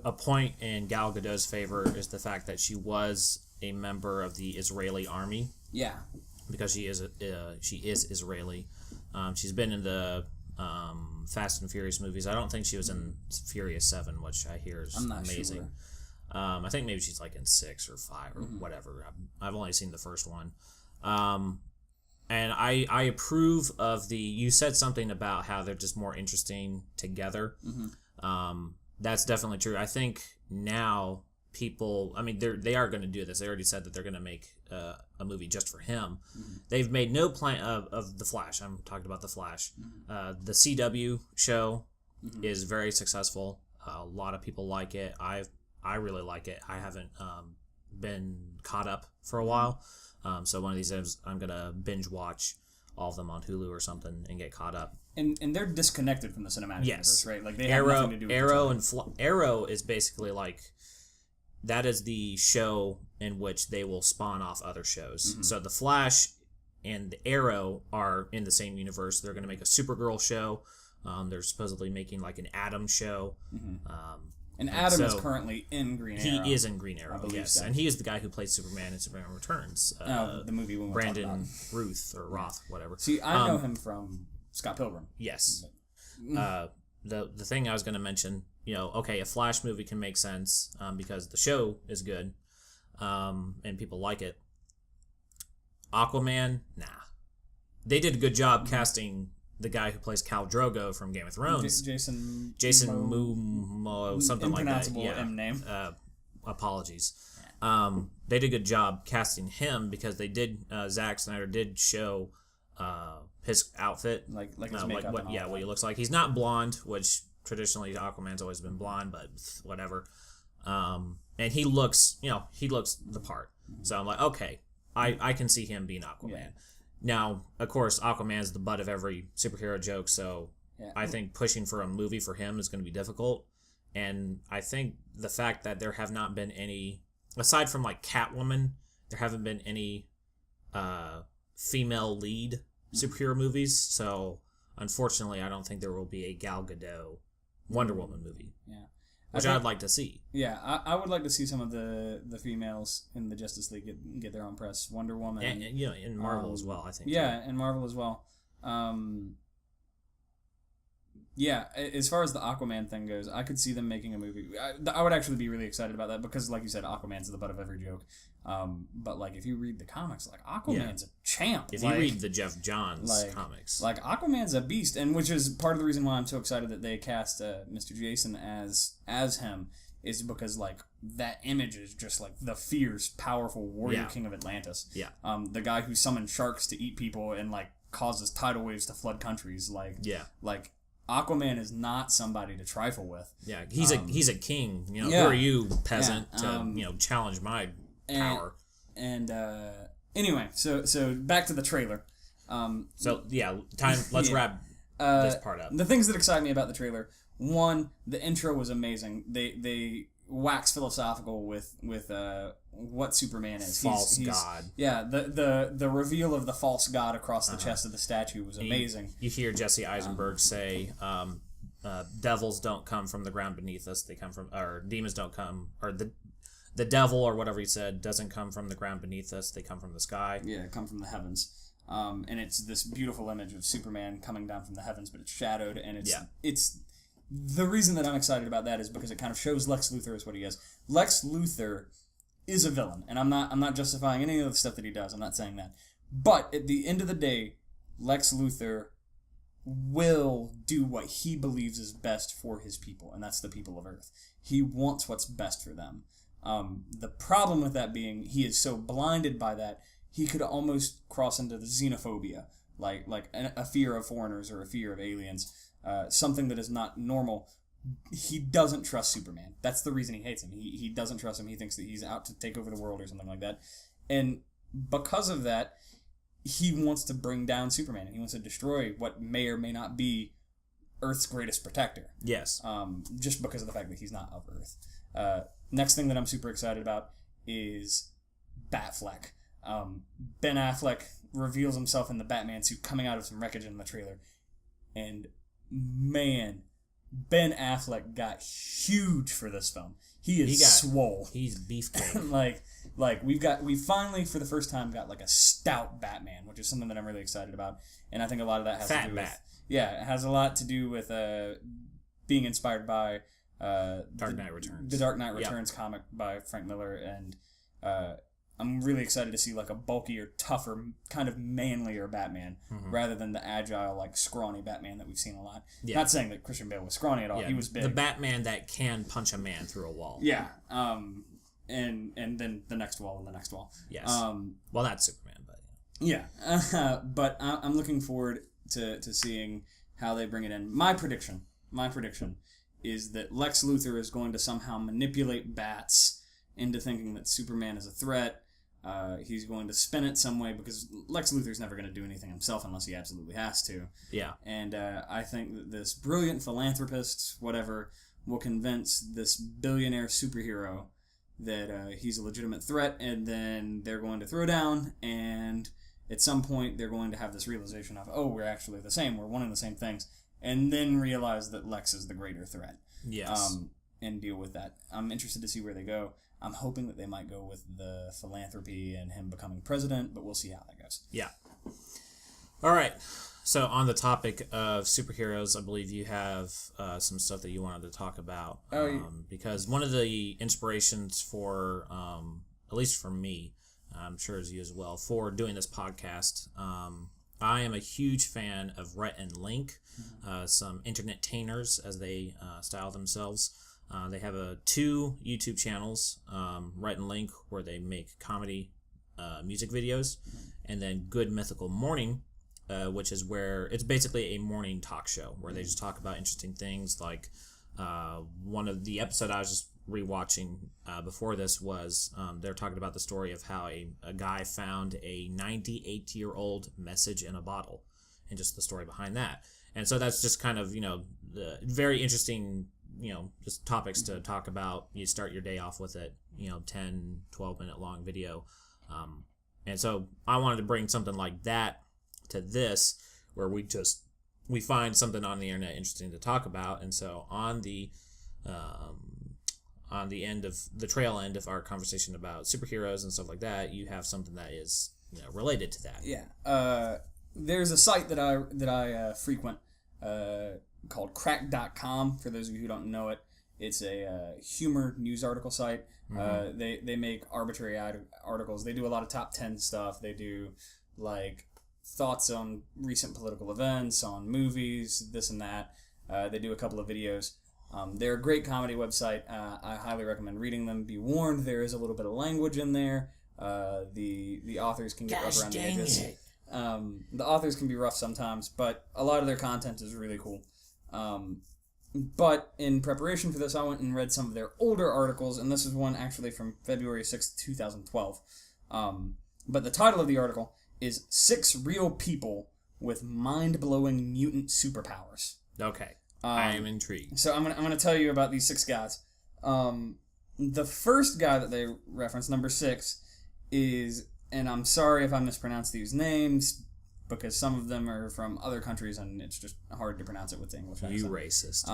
Speaker 2: A point in Gal Gadot's favor is the fact that she was a member of the Israeli army. Yeah. Because she is Israeli. She's been in the Fast and Furious movies. I don't think she was in Furious 7, which I hear is amazing. Sure. I think maybe she's like in 6 or 5 or whatever. I've only seen the first one. And I approve of you said something about how they're just more interesting together. That's definitely true. I think now people, I mean, they are going to do this. They already said that they're going to make a movie just for him. They've made no plan of The Flash. I'm talking about The Flash. The CW show is very successful. A lot of people like it. I really like it. I haven't been caught up for a while. So one of these days I'm going to binge watch all of them on Hulu or something and get caught up.
Speaker 3: And they're disconnected from the cinematic universe, right? Like they have
Speaker 2: Arrow,
Speaker 3: nothing to do with
Speaker 2: Arrow and Arrow is basically like that is the show in which they will spawn off other shows. Mm-hmm. So the Flash and the Arrow are in the same universe. They're going to make a Supergirl show. They're supposedly making like an Atom show.
Speaker 3: Mm-hmm. And Atom is currently in Green Arrow.
Speaker 2: He is in Green Arrow, yes. So. And he is the guy who plays Superman in Superman Returns.
Speaker 3: The movie we
Speaker 2: Brandon Ruth or Roth, whatever.
Speaker 3: See, I know him from Scott Pilgrim.
Speaker 2: Yes. The thing I was going to mention, okay, a Flash movie can make sense because the show is good and people like it. Aquaman, nah. They did a good job casting the guy who plays Khal Drogo from Game of Thrones.
Speaker 3: Jason
Speaker 2: Momoa, something like that. Yeah.
Speaker 3: M name.
Speaker 2: Apologies. They did a good job casting him because they did. Zack Snyder did show his outfit,
Speaker 3: like his makeup,
Speaker 2: what he looks like. He's not blonde, which traditionally Aquaman's always been blonde, but whatever. And he looks the part. So I'm like, okay, I can see him being Aquaman. Yeah. Now, of course, Aquaman's the butt of every superhero joke, so I think pushing for a movie for him is going to be difficult. And I think the fact that there have not been any, aside from like Catwoman, there haven't been any female lead superhero movies. So, unfortunately, I don't think there will be a Gal Gadot Wonder Woman movie. Yeah. Which I'd like to see.
Speaker 3: Yeah, I would like to see some of the females in the Justice League get their own press. Wonder Woman.
Speaker 2: And in Marvel as well, I think.
Speaker 3: Yeah, and Marvel as well. Yeah, as far as the Aquaman thing goes, I could see them making a movie. I would actually be really excited about that because, like you said, Aquaman's the butt of every joke. But like, if you read the comics, like Aquaman's a champ.
Speaker 2: If you read the Jeff Johns comics,
Speaker 3: like Aquaman's a beast, and which is part of the reason why I'm so excited that they cast Mr. Jason as him, is because like that image is just like the fierce, powerful warrior king of Atlantis.
Speaker 2: Yeah.
Speaker 3: The guy who summons sharks to eat people and like causes tidal waves to flood countries. Like Aquaman is not somebody to trifle with.
Speaker 2: Yeah, he's a king. Who are you, peasant, to challenge my power?
Speaker 3: And anyway, so back to the trailer.
Speaker 2: Let's wrap this part up.
Speaker 3: The things that excite me about the trailer: one, the intro was amazing. They wax philosophical with what Superman is.
Speaker 2: False god.
Speaker 3: Yeah, the reveal of the false god across the chest of the statue was amazing.
Speaker 2: You hear Jesse Eisenberg say, devils don't come from the ground beneath us. They come from, or demons don't come, or the devil or whatever he said doesn't come from the ground beneath us. They come from the sky.
Speaker 3: Yeah, come from the heavens. And it's this beautiful image of Superman coming down from the heavens, but it's shadowed, and it's the reason that I'm excited about that is because it kind of shows Lex Luthor as what he is. Lex Luthor is a villain, and I'm not justifying any of the stuff that he does. I'm not saying that. But at the end of the day, Lex Luthor will do what he believes is best for his people, and that's the people of Earth. He wants what's best for them. The problem with that being he is so blinded by that, he could almost cross into the xenophobia, like a fear of foreigners or a fear of aliens. Something that is not normal. He doesn't trust Superman. That's the reason he hates him. He doesn't trust him. He thinks that he's out to take over the world or something like that. And because of that, he wants to bring down Superman. He wants to destroy what may or may not be Earth's greatest protector.
Speaker 2: Yes.
Speaker 3: Just because of the fact that he's not of Earth. Next thing that I'm super excited about is Batfleck. Ben Affleck reveals himself in the Batman suit coming out of some wreckage in the trailer. And man, Ben Affleck got huge for this film. He swole.
Speaker 2: He's beefcake.
Speaker 3: we finally for the first time got like a stout Batman, which is something that I'm really excited about. And I think a lot of that has to do with it has a lot to do with being inspired by
Speaker 2: Dark Knight Returns.
Speaker 3: The Dark Knight Returns comic by Frank Miller, and I'm really excited to see like a bulkier, tougher, kind of manlier Batman rather than the agile, like scrawny Batman that we've seen a lot. Yeah. Not saying that Christian Bale was scrawny at all. Yeah. He was big.
Speaker 2: The Batman that can punch a man through a wall.
Speaker 3: Yeah. And then the next wall and the next wall.
Speaker 2: Yes. Well, that's Superman, but
Speaker 3: yeah. But I'm looking forward to seeing how they bring it in. My prediction is that Lex Luthor is going to somehow manipulate bats into thinking that Superman is a threat. He's going to spin it some way because Lex Luthor's never going to do anything himself unless he absolutely has to.
Speaker 2: Yeah.
Speaker 3: And I think that this brilliant philanthropist, whatever, will convince this billionaire superhero that he's a legitimate threat, and then they're going to throw down, and at some point they're going to have this realization of, oh, we're actually the same, we're one and the same things, and then realize that Lex is the greater threat.
Speaker 2: Yes.
Speaker 3: And deal with that. I'm interested to see where they go. I'm hoping that they might go with the philanthropy and him becoming president, but we'll see how that goes.
Speaker 2: Yeah. All right. So on the topic of superheroes, I believe you have some stuff that you wanted to talk about. Because one of the inspirations for, at least for me, I'm sure as you as well, for doing this podcast, I am a huge fan of Rhett and Link, some internet-tainers, as they style themselves. They have 2 YouTube channels, Rhett and Link, where they make comedy music videos, and then Good Mythical Morning, which is where it's basically a morning talk show where they just talk about interesting things. Like one of the episode I was just rewatching before this was they're talking about the story of how a guy found a 98-year-old message in a bottle, and just the story behind that. And so that's just kind of, very interesting, just topics to talk about. You start your day off with it, 10, 12-minute long video. And so I wanted to bring something like that to this, where we find something on the internet interesting to talk about. And so on the end of the trail end of our conversation about superheroes and stuff like that, you have something that is related to that.
Speaker 3: Yeah. There's a site that I frequent called crack.com, for those of you who don't know it. It's a humor news article site. Mm-hmm. They make arbitrary articles. They do a lot of top 10 stuff. They do like thoughts on recent political events, on movies, this and that. They do a couple of videos. They're a great comedy website. I highly recommend reading them. Be warned, there is a little bit of language in there. The authors can get rough around the edges. The authors can be rough sometimes, but a lot of their content is really cool. But in preparation for this, I went and read some of their older articles, and this is one actually from February 6th, 2012. But the title of the article is 6 Real People with Mind-Blowing Mutant Superpowers.
Speaker 2: Okay. I am intrigued.
Speaker 3: So I'm gonna tell you about these 6 guys. The first guy that they reference, number 6, is, and I'm sorry if I mispronounce these names, because some of them are from other countries and it's just hard to pronounce it with the English accent.
Speaker 2: You racist.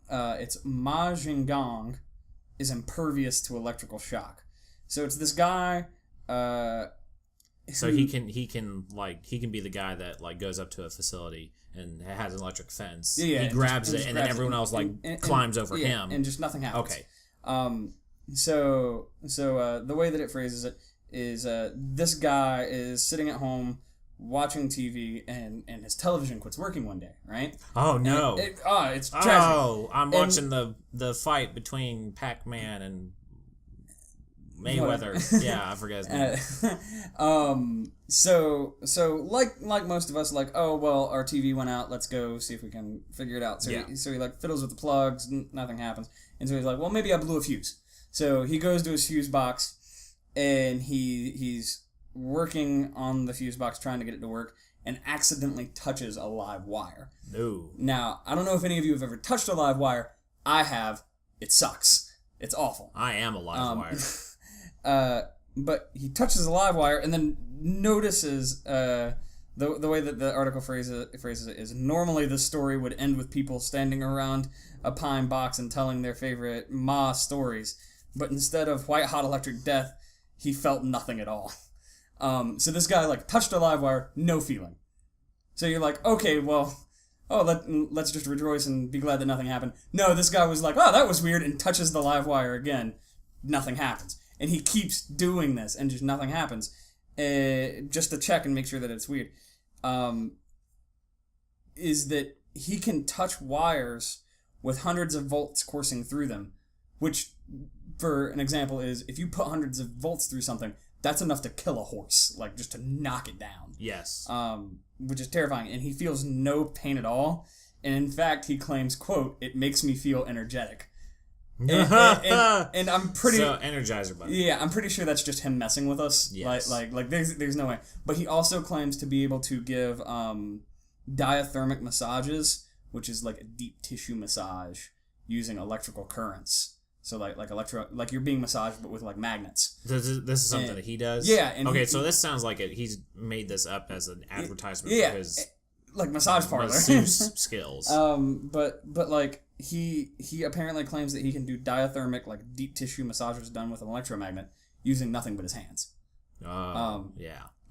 Speaker 3: It's Ma Jingong is impervious to electrical shock. So it's this guy.
Speaker 2: So he can be the guy that like goes up to a facility and has an electric fence.
Speaker 3: Yeah,
Speaker 2: he grabs it, and then everyone else climbs over him,
Speaker 3: and just nothing happens.
Speaker 2: Okay.
Speaker 3: So the way that it phrases it is this guy is sitting at home watching TV, and his television quits working one day, right?
Speaker 2: Oh no!
Speaker 3: It's tragic.
Speaker 2: Oh, I'm watching the fight between Pac-Man and Mayweather. Yeah, I forget his name.
Speaker 3: So like most of us, like, oh well, our TV went out. Let's go see if we can figure it out. So he like fiddles with the plugs. Nothing happens, and so he's like, well, maybe I blew a fuse. So he goes to his fuse box, and he's working on the fuse box trying to get it to work, and accidentally touches a live wire.
Speaker 2: No.
Speaker 3: Now, I don't know if any of you have ever touched a live wire. I have. It sucks. It's awful.
Speaker 2: I am a live wire.
Speaker 3: But he touches a live wire and then notices the way that the article phrases it is, normally the story would end with people standing around a pine box and telling their favorite Ma stories, but instead of white hot electric death, he felt nothing at all. So this guy like touched a live wire, no feeling. So you're like, okay, well, let's just rejoice and be glad that nothing happened. No, this guy was like, oh, that was weird, and touches the live wire again. Nothing happens. And he keeps doing this, and just nothing happens. Just to check and make sure that it's weird. Is that he can touch wires with hundreds of volts coursing through them, which, for an example, is if you put hundreds of volts through something, that's enough to kill a horse, like just to knock it down.
Speaker 2: Yes.
Speaker 3: Which is terrifying, and he feels no pain at all. And in fact, he claims, quote, "It makes me feel energetic." And I'm pretty
Speaker 2: Energizer Bunny.
Speaker 3: Yeah, I'm pretty sure that's just him messing with us.
Speaker 2: Yes.
Speaker 3: Like there's no way. But he also claims to be able to give diathermic massages, which is like a deep tissue massage using electrical currents. So like you're being massaged but with like magnets.
Speaker 2: This is something that he does?
Speaker 3: Yeah. And
Speaker 2: so this sounds like he's made this up as an advertisement for his
Speaker 3: like massage parlor
Speaker 2: masseuse skills.
Speaker 3: But like he apparently claims that he can do diathermic like deep tissue massages done with an electromagnet using nothing but his hands.
Speaker 2: I'm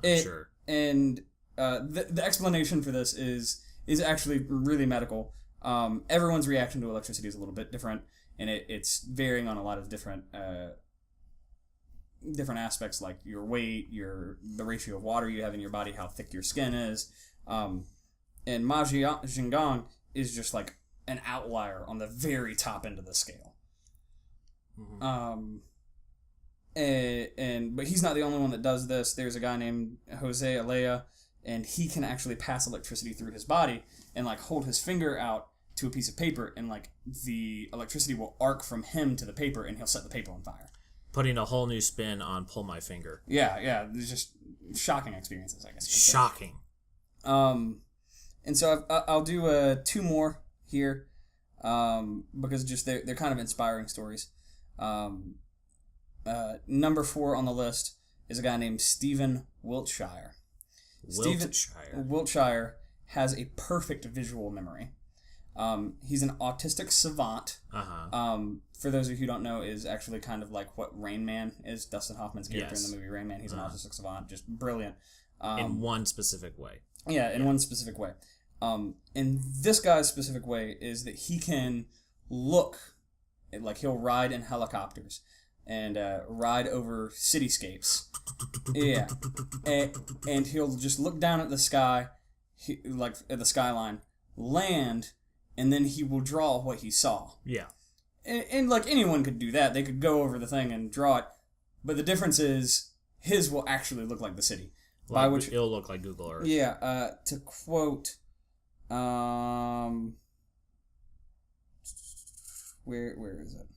Speaker 2: sure.
Speaker 3: And the explanation for this is actually really medical. Everyone's reaction to electricity is a little bit different, and it's varying on a lot of different aspects, like your weight, the ratio of water you have in your body, how thick your skin is. And Ma Jingong is just like an outlier on the very top end of the scale.
Speaker 2: Mm-hmm.
Speaker 3: But he's not the only one that does this. There's a guy named Jose Alea, and he can actually pass electricity through his body and like hold his finger out to a piece of paper, and like the electricity will arc from him to the paper, and he'll set the paper on fire.
Speaker 2: Putting a whole new spin on pull my finger.
Speaker 3: Yeah. There's just shocking experiences, I guess.
Speaker 2: Shocking.
Speaker 3: And so I'll do 2 more here, because just they're kind of inspiring stories. Number 4 on the list is a guy named Stephen Wiltshire. Wiltshire has a perfect visual memory. He's an autistic savant. For those of you who don't know, is actually kind of like what Rain Man is. Dustin Hoffman's character in the movie Rain Man. He's an autistic savant, just brilliant.
Speaker 2: In one specific way.
Speaker 3: Yeah, in one specific way. And this guy's specific way is that he can look, like he'll ride in helicopters and ride over cityscapes. Yeah. And he'll just look down at the sky, like at the skyline, land, and then he will draw what he saw.
Speaker 2: Yeah.
Speaker 3: And like anyone could do that. They could go over the thing and draw it. But the difference is his will actually look like the city.
Speaker 2: By which it'll look like Google Earth.
Speaker 3: Yeah, to quote, where is it?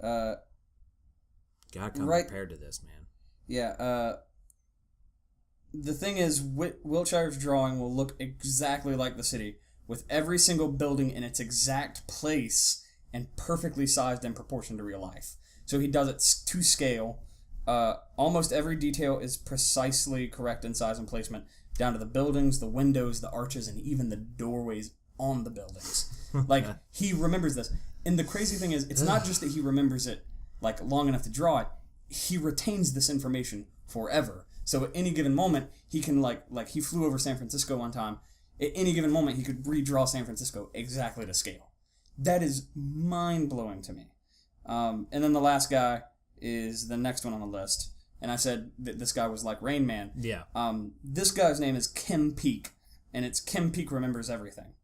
Speaker 2: Gotta come prepared to this, man.
Speaker 3: Yeah, the thing is, Wiltshire's drawing will look exactly like the city, with every single building in its exact place and perfectly sized in proportion to real life. So he does it to scale. Almost every detail is precisely correct in size and placement, down to the buildings, the windows, the arches, and even the doorways on the buildings. Like, he remembers this. And the crazy thing is, it's not just that he remembers it, like, long enough to draw it. He retains this information forever. So at any given moment, he can, like he flew over San Francisco one time. At any given moment, he could redraw San Francisco exactly to scale. That is mind-blowing to me. And then the last guy is the next one on the list. And I said that this guy was like Rain Man.
Speaker 2: Yeah.
Speaker 3: This guy's name is Kim Peek, and it's Kim Peek Remembers Everything.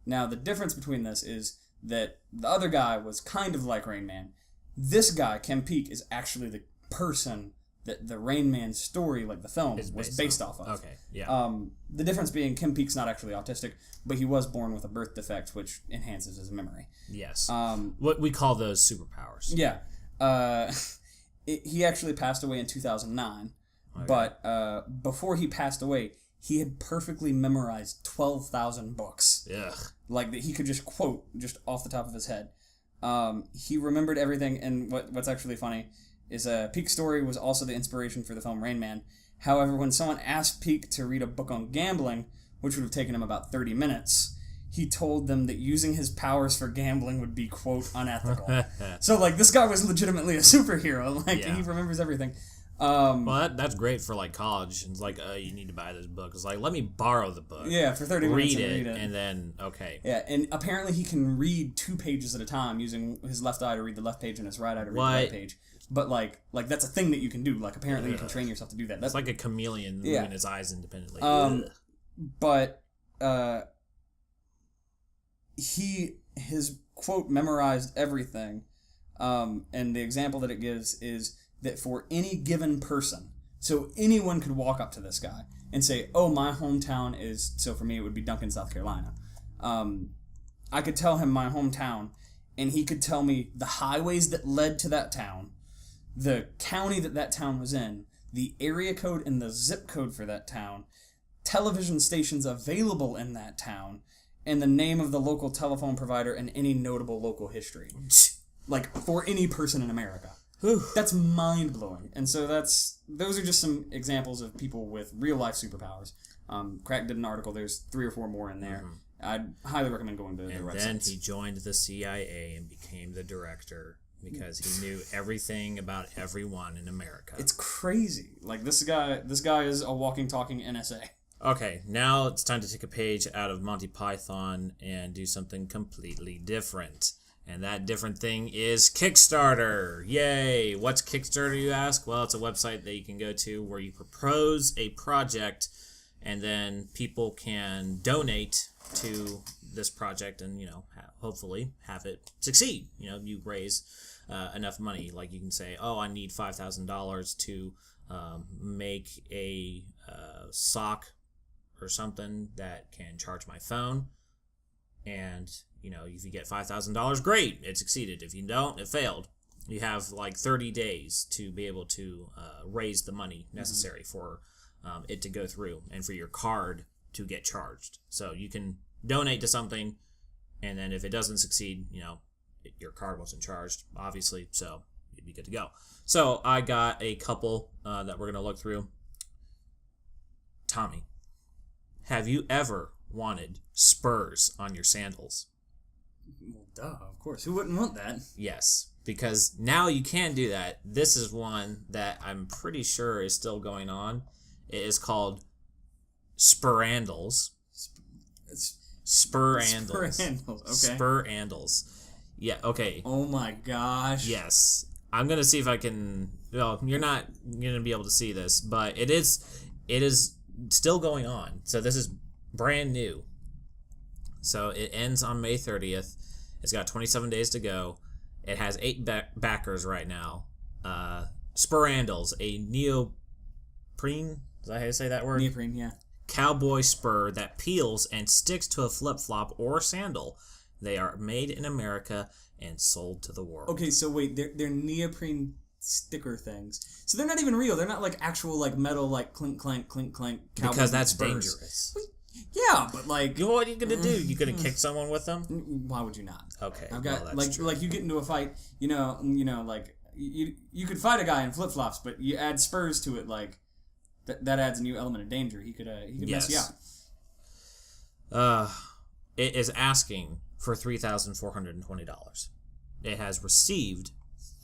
Speaker 3: Now, the difference between this is that the other guy was kind of like Rain Man. This guy, Kim Peek, is actually the person that the Rain Man story, like the film, was based off of.
Speaker 2: Okay, yeah.
Speaker 3: The difference being Kim Peek's not actually autistic, but he was born with a birth defect, which enhances his memory.
Speaker 2: Yes. What we call those superpowers.
Speaker 3: Yeah. He actually passed away in 2009, okay. But before he passed away, he had perfectly memorized 12,000 books.
Speaker 2: Ugh.
Speaker 3: Like, that he could just quote just off the top of his head. He remembered everything, and what's actually funny is Peek's story was also the inspiration for the film Rain Man. However, when someone asked Peek to read a book on gambling, which would have taken him about 30 minutes, he told them that using his powers for gambling would be, quote, unethical. So, like, this guy was legitimately a superhero. Like, yeah. He remembers everything.
Speaker 2: Well, that's great for, like, college. It's like, you need to buy this book. It's like, let me borrow the book.
Speaker 3: Yeah, for 30 minutes
Speaker 2: read it, and then, okay.
Speaker 3: Yeah, and apparently he can read 2 pages at a time using his left eye to read the left page and his right eye to read the right page. But, like that's a thing that you can do. Like, apparently you can train yourself to do that.
Speaker 2: That's like a chameleon moving his eyes independently.
Speaker 3: But, his quote memorized everything, and the example that it gives is that for any given person, so anyone could walk up to this guy and say, oh, my hometown is, so for me it would be Duncan, South Carolina. I could tell him my hometown, and he could tell me the highways that led to that town, the county that town was in, the area code and the zip code for that town, television stations available in that town, and the name of the local telephone provider and any notable local history. Like, for any person in America.
Speaker 2: Whew.
Speaker 3: That's mind-blowing. And so those are just some examples of people with real-life superpowers. Crack did an article. There's 3 or 4 more in there. I'd highly recommend going to their websites.
Speaker 2: And then he joined the CIA and became the director because he knew everything about everyone in America.
Speaker 3: It's crazy. Like, this guy is a walking, talking NSA.
Speaker 2: Okay, now it's time to take a page out of Monty Python and do something completely different. And that different thing is Kickstarter. Yay! What's Kickstarter, you ask? Well, it's a website that you can go to where you propose a project and then people can donate to this project and, hopefully have it succeed. You raise enough money. Like you can say, I need $5,000 to make a sock or something that can charge my phone. And, if you get $5,000, great, it succeeded. If you don't, it failed. You have like 30 days to be able to raise the money necessary for it to go through and for your card to get charged. So you can donate to something, and then if it doesn't succeed, your card wasn't charged, obviously, so you'd be good to go. So I got a couple that we're going to look through. Tommy, have you ever wanted spurs on your sandals?
Speaker 3: Well, duh, of course. Who wouldn't want that?
Speaker 2: Yes, because now you can do that. This is one that I'm pretty sure is still going on. It is called Spurandals. Spurandals.
Speaker 3: Okay.
Speaker 2: Spurandals. Yeah, okay.
Speaker 3: Oh my gosh.
Speaker 2: Yes. I'm going to see if I can... Well, you're not going to be able to see this, but it is still going on. So this is brand new. So it ends on May 30th. It's got 27 days to go. It has 8 backers right now. Spurandals, a neoprene, is that how you say that word?
Speaker 3: Neoprene, yeah.
Speaker 2: Cowboy spur that peels and sticks to a flip-flop or sandal. They are made in America and sold to the world.
Speaker 3: Okay, so wait, they're neoprene sticker things. So they're not even real. They're not like actual like metal like clink clank cowboy
Speaker 2: because that's
Speaker 3: spurs.
Speaker 2: dangerous.
Speaker 3: Yeah, but like,
Speaker 2: what are you gonna do? You gonna kick someone with them?
Speaker 3: Why would you not?
Speaker 2: Okay,
Speaker 3: I've got
Speaker 2: well,
Speaker 3: like
Speaker 2: true.
Speaker 3: like you get into a fight, like you could fight a guy in flip flops, but you add spurs to it, like that adds a new element of danger. He could mess you out.
Speaker 2: It is asking for $3,420. It has received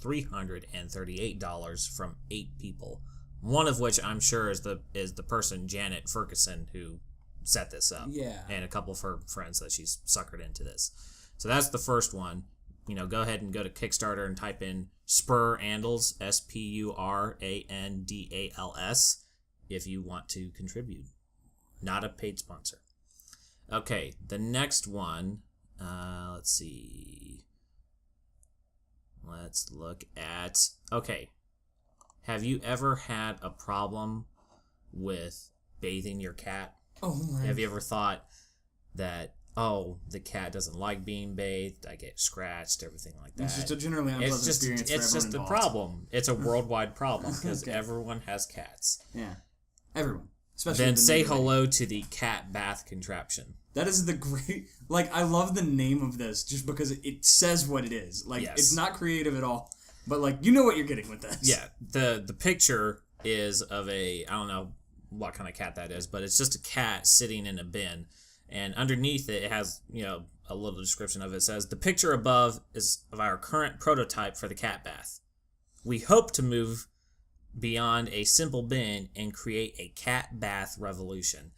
Speaker 2: $338 from 8 people. One of which I'm sure is the person Janet Ferguson who set this up.
Speaker 3: Yeah.
Speaker 2: And a couple of her friends that she's suckered into this. So that's the first one. Go ahead and go to Kickstarter and type in Spurandals, Spurandals, if you want to contribute. Not a paid sponsor. Okay, the next one, let's see. Let's look at, okay. Have you ever had a problem with bathing your cat?
Speaker 3: Oh my.
Speaker 2: Have you ever thought that, the cat doesn't like being bathed, I get scratched, everything like that?
Speaker 3: It's just a generally unpleasant experience for everyone
Speaker 2: It's just
Speaker 3: involved.
Speaker 2: a problem. It's a worldwide problem because
Speaker 3: Okay.
Speaker 2: everyone has cats.
Speaker 3: Yeah. Everyone. Especially
Speaker 2: Then
Speaker 3: the
Speaker 2: say
Speaker 3: neighborhood.
Speaker 2: hello to the cat bath contraption.
Speaker 3: That is the great... Like, I love the name of this just because it says what it is. Like,
Speaker 2: Yes.
Speaker 3: It's not creative at all. But, like, you know what you're getting with this.
Speaker 2: Yeah, the picture is of I don't know what kind of cat that is, but it's just a cat sitting in a bin. And underneath it has, a little description of it. It says, the picture above is of our current prototype for the cat bath. We hope to move beyond a simple bin and create a cat bath revolution.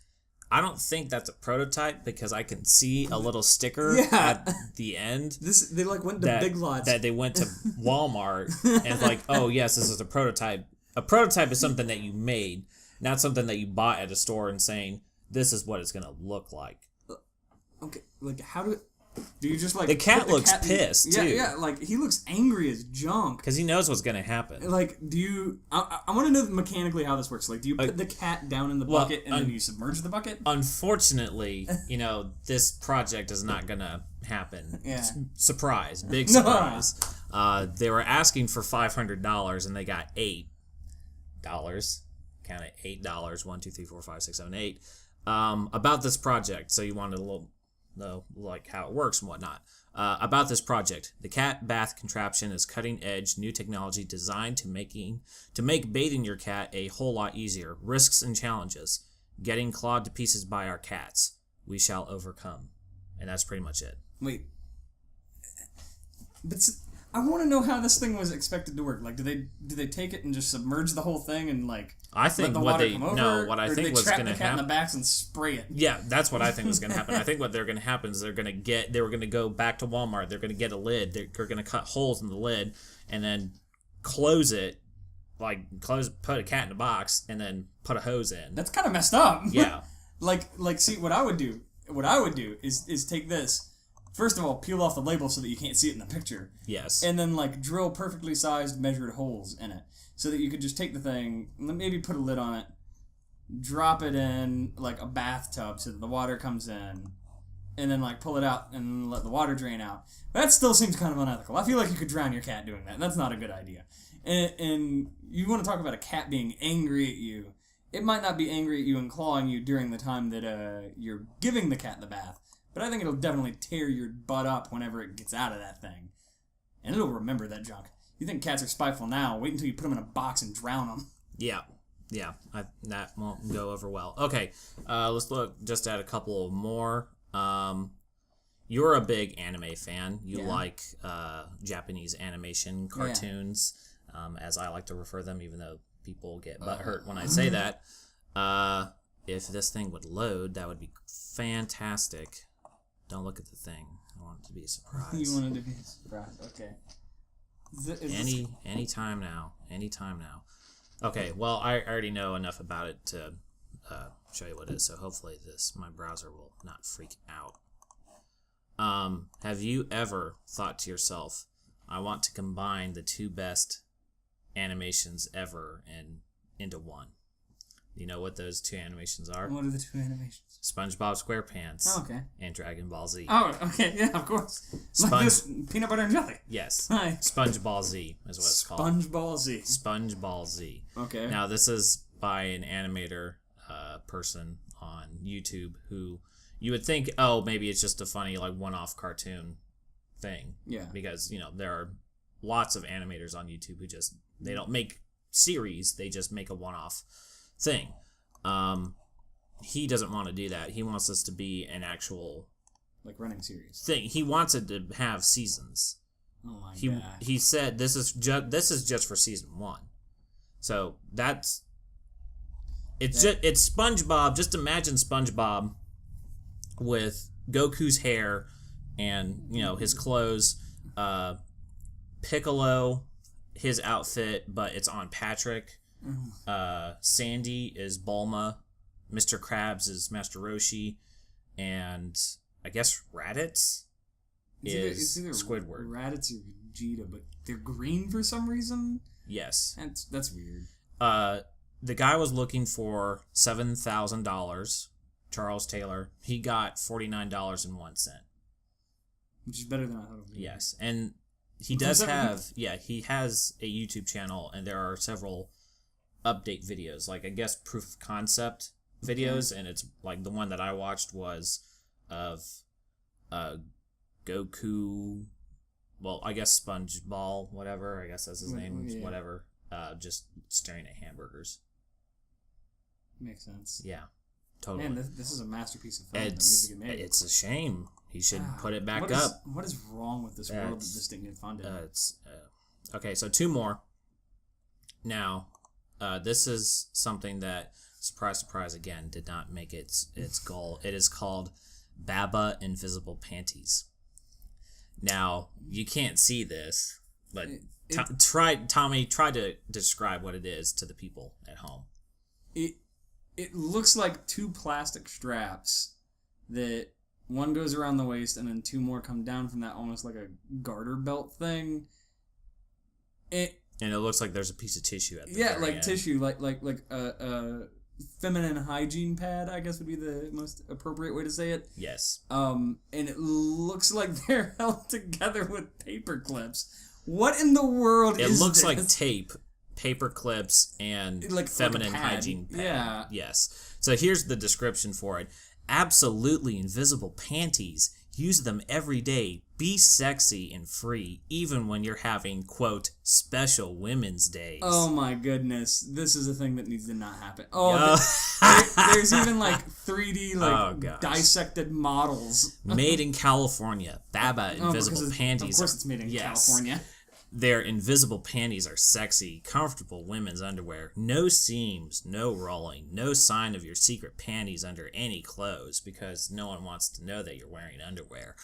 Speaker 2: I don't think that's a prototype because I can see a little sticker at the end.
Speaker 3: They went to Big Lots.
Speaker 2: That they went to Walmart and like, oh yes, this is a prototype. A prototype is something that you made, not something that you bought at a store and saying, this is what it's going to look like.
Speaker 3: Okay, like how do you just like...
Speaker 2: The cat
Speaker 3: put the
Speaker 2: looks
Speaker 3: cat in-
Speaker 2: pissed,
Speaker 3: yeah,
Speaker 2: too.
Speaker 3: Yeah, like he looks angry as junk.
Speaker 2: Because he knows what's going to happen.
Speaker 3: Like, do you... I want to know mechanically how this works. Like, do you put the cat down in the bucket and then you submerge the bucket?
Speaker 2: Unfortunately, this project is not going to happen.
Speaker 3: Yeah.
Speaker 2: Surprise. Big surprise. They were asking for $500 and they got $8. Count it, $8. 1, 2, 3, 4, 5, 6, 7, 8. About this project. So you wanted a little know like how it works and whatnot. About this project, the cat bath contraption is cutting-edge new technology designed to make bathing your cat a whole lot easier. Risks and challenges. Getting clawed to pieces by our cats. We shall overcome. And that's pretty much it.
Speaker 3: Wait. But I want to know how this thing was expected to work. Like, do they take it and just submerge the whole thing and like
Speaker 2: I think
Speaker 3: let the
Speaker 2: what
Speaker 3: water
Speaker 2: they
Speaker 3: come over?
Speaker 2: no what I
Speaker 3: or
Speaker 2: think
Speaker 3: do
Speaker 2: was
Speaker 3: they trap
Speaker 2: going to
Speaker 3: the cat
Speaker 2: happen
Speaker 3: in the backs and spray it?
Speaker 2: Yeah, that's what I think was going to happen. I think what they're going to happen is they were going to go back to Walmart. They're going to get a lid. They're going to cut holes in the lid and then close it. Put a cat in a box and then put a hose in.
Speaker 3: That's kind of messed up.
Speaker 2: Yeah.
Speaker 3: See, what I would do is take this. First of all, peel off the label so that you can't see it in the picture.
Speaker 2: Yes.
Speaker 3: And then drill perfectly sized measured holes in it so that you could just take the thing, maybe put a lid on it, drop it in like a bathtub so that the water comes in, and then pull it out and let the water drain out. But that still seems kind of unethical. I feel like you could drown your cat doing that, and that's not a good idea. And you want to talk about a cat being angry at you. It might not be angry at you and clawing you during the time that you're giving the cat the bath, but I think it'll definitely tear your butt up whenever it gets out of that thing. And it'll remember that junk. You think cats are spiteful now, wait until you put them in a box and drown them.
Speaker 2: Yeah. That won't go over well. Okay, let's look just at a couple more. You're a big anime fan. You like Japanese animation cartoons, as I like to refer them, even though people get butthurt when I say that. If this thing would load, that would be fantastic. Don't look at the thing. I want it to be a surprise.
Speaker 3: You want it to be a surprise, okay.
Speaker 2: Anytime now. Okay, well, I already know enough about it to show you what it is, so hopefully my browser will not freak out. Have you ever thought to yourself, I want to combine the two best animations ever into one? You know what those two animations are?
Speaker 3: What are the two animations?
Speaker 2: SpongeBob SquarePants.
Speaker 3: Oh, okay.
Speaker 2: And Dragon Ball Z.
Speaker 3: Oh, okay, yeah, of course. Like this peanut butter and jelly.
Speaker 2: Yes.
Speaker 3: Hi.
Speaker 2: SpongeBob Z is what it's called.
Speaker 3: SpongeBob Z.
Speaker 2: SpongeBob Z.
Speaker 3: Okay.
Speaker 2: Now, this is by an animator person on YouTube who you would think, oh, maybe it's just a funny, one-off cartoon thing.
Speaker 3: Yeah.
Speaker 2: Because, there are lots of animators on YouTube who they don't make series, they just make a one-off thing. He doesn't want to do that. He wants this to be an actual
Speaker 3: running series
Speaker 2: thing. He wants it to have seasons.
Speaker 3: Oh my god.
Speaker 2: He said this is just for season 1. So it's SpongeBob. Just imagine SpongeBob with Goku's hair and his clothes, Piccolo, his outfit, but it's on Patrick. Sandy is Bulma, Mr. Krabs is Master Roshi, and I guess Raditz is Squidward.
Speaker 3: Raditz or Vegeta, but they're green for some reason.
Speaker 2: Yes,
Speaker 3: that's weird.
Speaker 2: The guy was looking for $7,000. Charles Taylor. He got $49.01,
Speaker 3: which is better than I thought it would be.
Speaker 2: Yes, and he does have he has a YouTube channel, and there are several update videos, I guess proof of concept videos, and it's the one that I watched was of Goku, well, I guess SpongeBall, whatever, I guess that's his name, whatever, just staring at hamburgers.
Speaker 3: Makes sense.
Speaker 2: Yeah, totally.
Speaker 3: Man, this is a masterpiece of film that needs to get made.
Speaker 2: It's a shame. He should put it back up.
Speaker 3: What is wrong with this world that this didn't get funded?
Speaker 2: Okay, so 2 more. Now, this is something that, surprise, surprise, again, did not make its goal. It is called Baba Invisible Panties. Now, you can't see this, but Tommy, try to describe what it is to the people at home.
Speaker 3: It looks like 2 plastic straps that one goes around the waist and then 2 more come down from that, almost like a garter belt thing. And it looks like there's a piece of tissue at the very end. Tissue, like feminine hygiene pad, I guess would be the most appropriate way to say it.
Speaker 2: Yes.
Speaker 3: And it looks like they're held together with paper clips. What in the world is this?
Speaker 2: It looks like tape, paper clips, and feminine hygiene pad.
Speaker 3: Yeah.
Speaker 2: Yes. So here's the description for it. Absolutely invisible panties. Use them every day. Be sexy and free, even when you're having, quote, special women's days.
Speaker 3: Oh my goodness. This is a thing that needs to not happen. There's even like 3D dissected models.
Speaker 2: Made in California. Baba invisible panties.
Speaker 3: Of course it's made in California.
Speaker 2: Their invisible panties are sexy, comfortable women's underwear. No seams, no rolling, no sign of your secret panties under any clothes because no one wants to know that you're wearing underwear.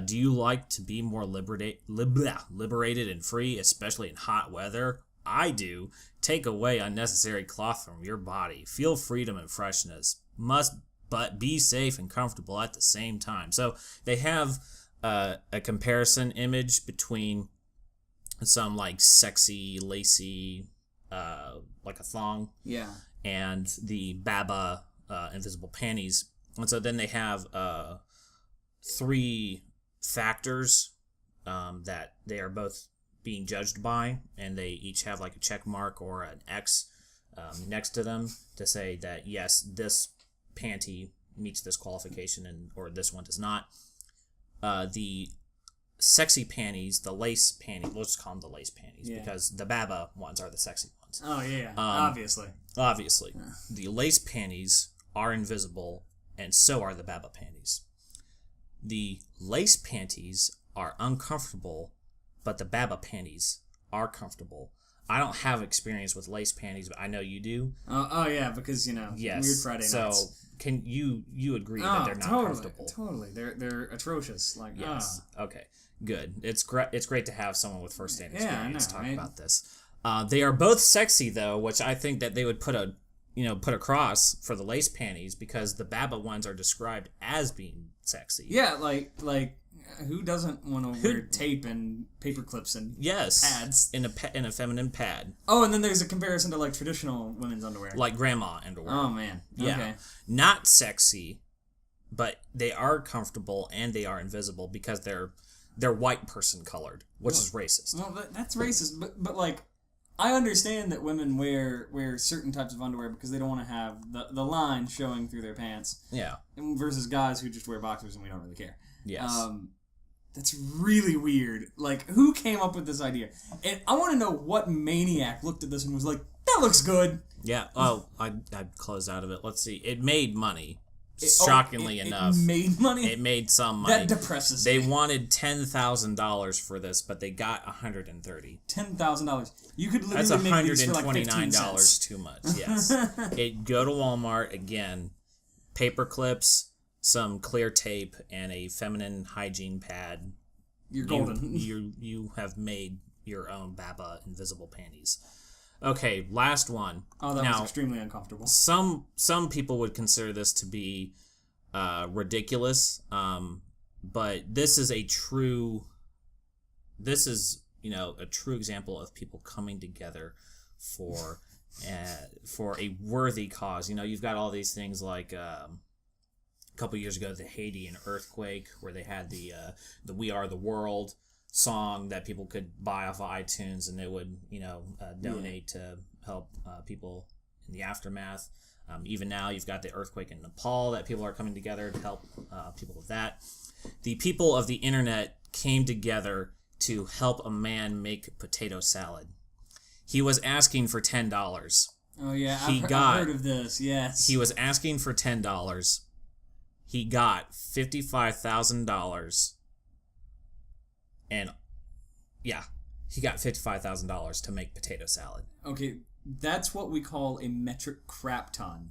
Speaker 2: Do you like to be more liberated and free, especially in hot weather? I do. Take away unnecessary cloth from your body. Feel freedom and freshness. But be safe and comfortable at the same time. So they have a comparison image between some like sexy, lacy, like a thong.
Speaker 3: Yeah.
Speaker 2: And the Baba invisible panties. And so then they have 3 factors that they are both being judged by, and they each have like a check mark or an X next to them to say that yes, this panty meets this qualification or this one does not. The sexy panties, the lace panties, let's call them the lace panties because the Baba ones are the sexy ones.
Speaker 3: Oh yeah, obviously.
Speaker 2: Yeah. The lace panties are invisible, and so are the Baba panties. The lace panties are uncomfortable, but the Baba panties are comfortable. I don't have experience with lace panties, but I know you do.
Speaker 3: Oh yeah, because
Speaker 2: yes.
Speaker 3: Weird Friday nights.
Speaker 2: So can you agree that they're not comfortable?
Speaker 3: Totally, they're atrocious. Like
Speaker 2: yes, okay, good. It's great to have someone with firsthand experience talk about this. They are both sexy though, which I think that they would put across for the lace panties because the Baba ones are described as being sexy.
Speaker 3: Yeah, like who doesn't want to wear tape and paper clips and pads
Speaker 2: in a feminine pad?
Speaker 3: Oh, and then there's a comparison to like traditional women's underwear,
Speaker 2: like grandma underwear.
Speaker 3: Oh man,
Speaker 2: yeah,
Speaker 3: okay.
Speaker 2: Not sexy, but they are comfortable and they are invisible because they're white person colored, which is racist.
Speaker 3: Well, that's racist, but like. I understand that women wear certain types of underwear because they don't want to have the line showing through their pants.
Speaker 2: Yeah.
Speaker 3: Versus guys who just wear boxers and we don't really care.
Speaker 2: Yes.
Speaker 3: That's really weird. Like, who came up with this idea? And I want to know what maniac looked at this and was like, that looks good.
Speaker 2: Yeah. Oh, I'd close out of it. Let's see. It made money. Shockingly enough.
Speaker 3: It made money?
Speaker 2: It made some money.
Speaker 3: That depresses me.
Speaker 2: They wanted $10,000 for this, but they got $130.
Speaker 3: $10,000. You could literally make these for like 15 cents.
Speaker 2: That's $129 too much, yes. Go to Walmart, again, paper clips, some clear tape, and a feminine hygiene pad.
Speaker 3: You're golden.
Speaker 2: You have made your own Baba invisible panties. Okay, last one.
Speaker 3: Oh, that was extremely uncomfortable.
Speaker 2: Some people would consider this to be ridiculous, but this is a true example of people coming together for a worthy cause. You've got all these things like a couple years ago, the Haitian earthquake, where they had the "We Are the World" song that people could buy off of iTunes, and they would donate to help people in the aftermath. Even now, you've got the earthquake in Nepal that people are coming together to help people with that. The people of the internet came together to help a man make potato salad. He was asking for $10.
Speaker 3: Oh yeah, I've heard of this. Yes,
Speaker 2: he was asking for $10. He got $55,000. And, yeah, he got $55,000 to make potato salad.
Speaker 3: Okay, that's what we call a metric crap ton.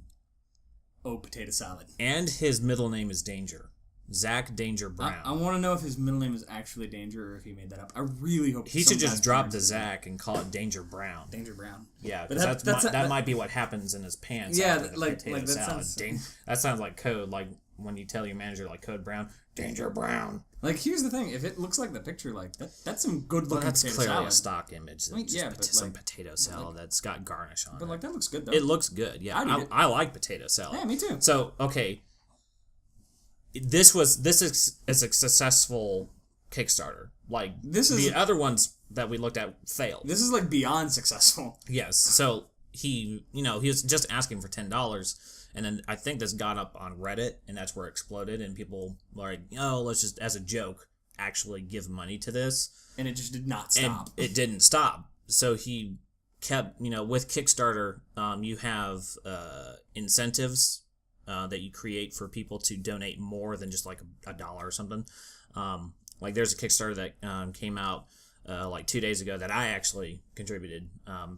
Speaker 3: Oh, potato salad.
Speaker 2: And his middle name is Danger. Zach Danger Brown.
Speaker 3: I want to know if his middle name is actually Danger or if he made that up. I really hope
Speaker 2: he should just drop the Zach and call it Danger Brown.
Speaker 3: Danger Brown.
Speaker 2: Yeah, because that might be what happens in his pants.
Speaker 3: Yeah,
Speaker 2: after the potato salad. That sounds like code. Like when you tell your manager, like, Code Brown, Danger Brown.
Speaker 3: Like, here's the thing. If it looks like the picture, like, that's some good-looking
Speaker 2: that's
Speaker 3: potato
Speaker 2: clearly
Speaker 3: salad.
Speaker 2: a stock image.
Speaker 3: I mean, yeah, but
Speaker 2: some
Speaker 3: like,
Speaker 2: potato salad that's got garnish on it.
Speaker 3: But, like, that looks good, though.
Speaker 2: It looks good, yeah. I like potato salad.
Speaker 3: Yeah, me too.
Speaker 2: So, okay. This is a successful Kickstarter. Like, the other ones that we looked at failed.
Speaker 3: This is, like, beyond successful.
Speaker 2: Yes. So, he was just asking for $10. And then I think this got up on Reddit, and that's where it exploded. And people were like, oh, let's just, as a joke, actually give money to this.
Speaker 3: And it just did not stop.
Speaker 2: And it didn't stop. So he kept, with Kickstarter, you have incentives that you create for people to donate more than just like $1 or something. Like there's a Kickstarter that came out like 2 days ago that I actually contributed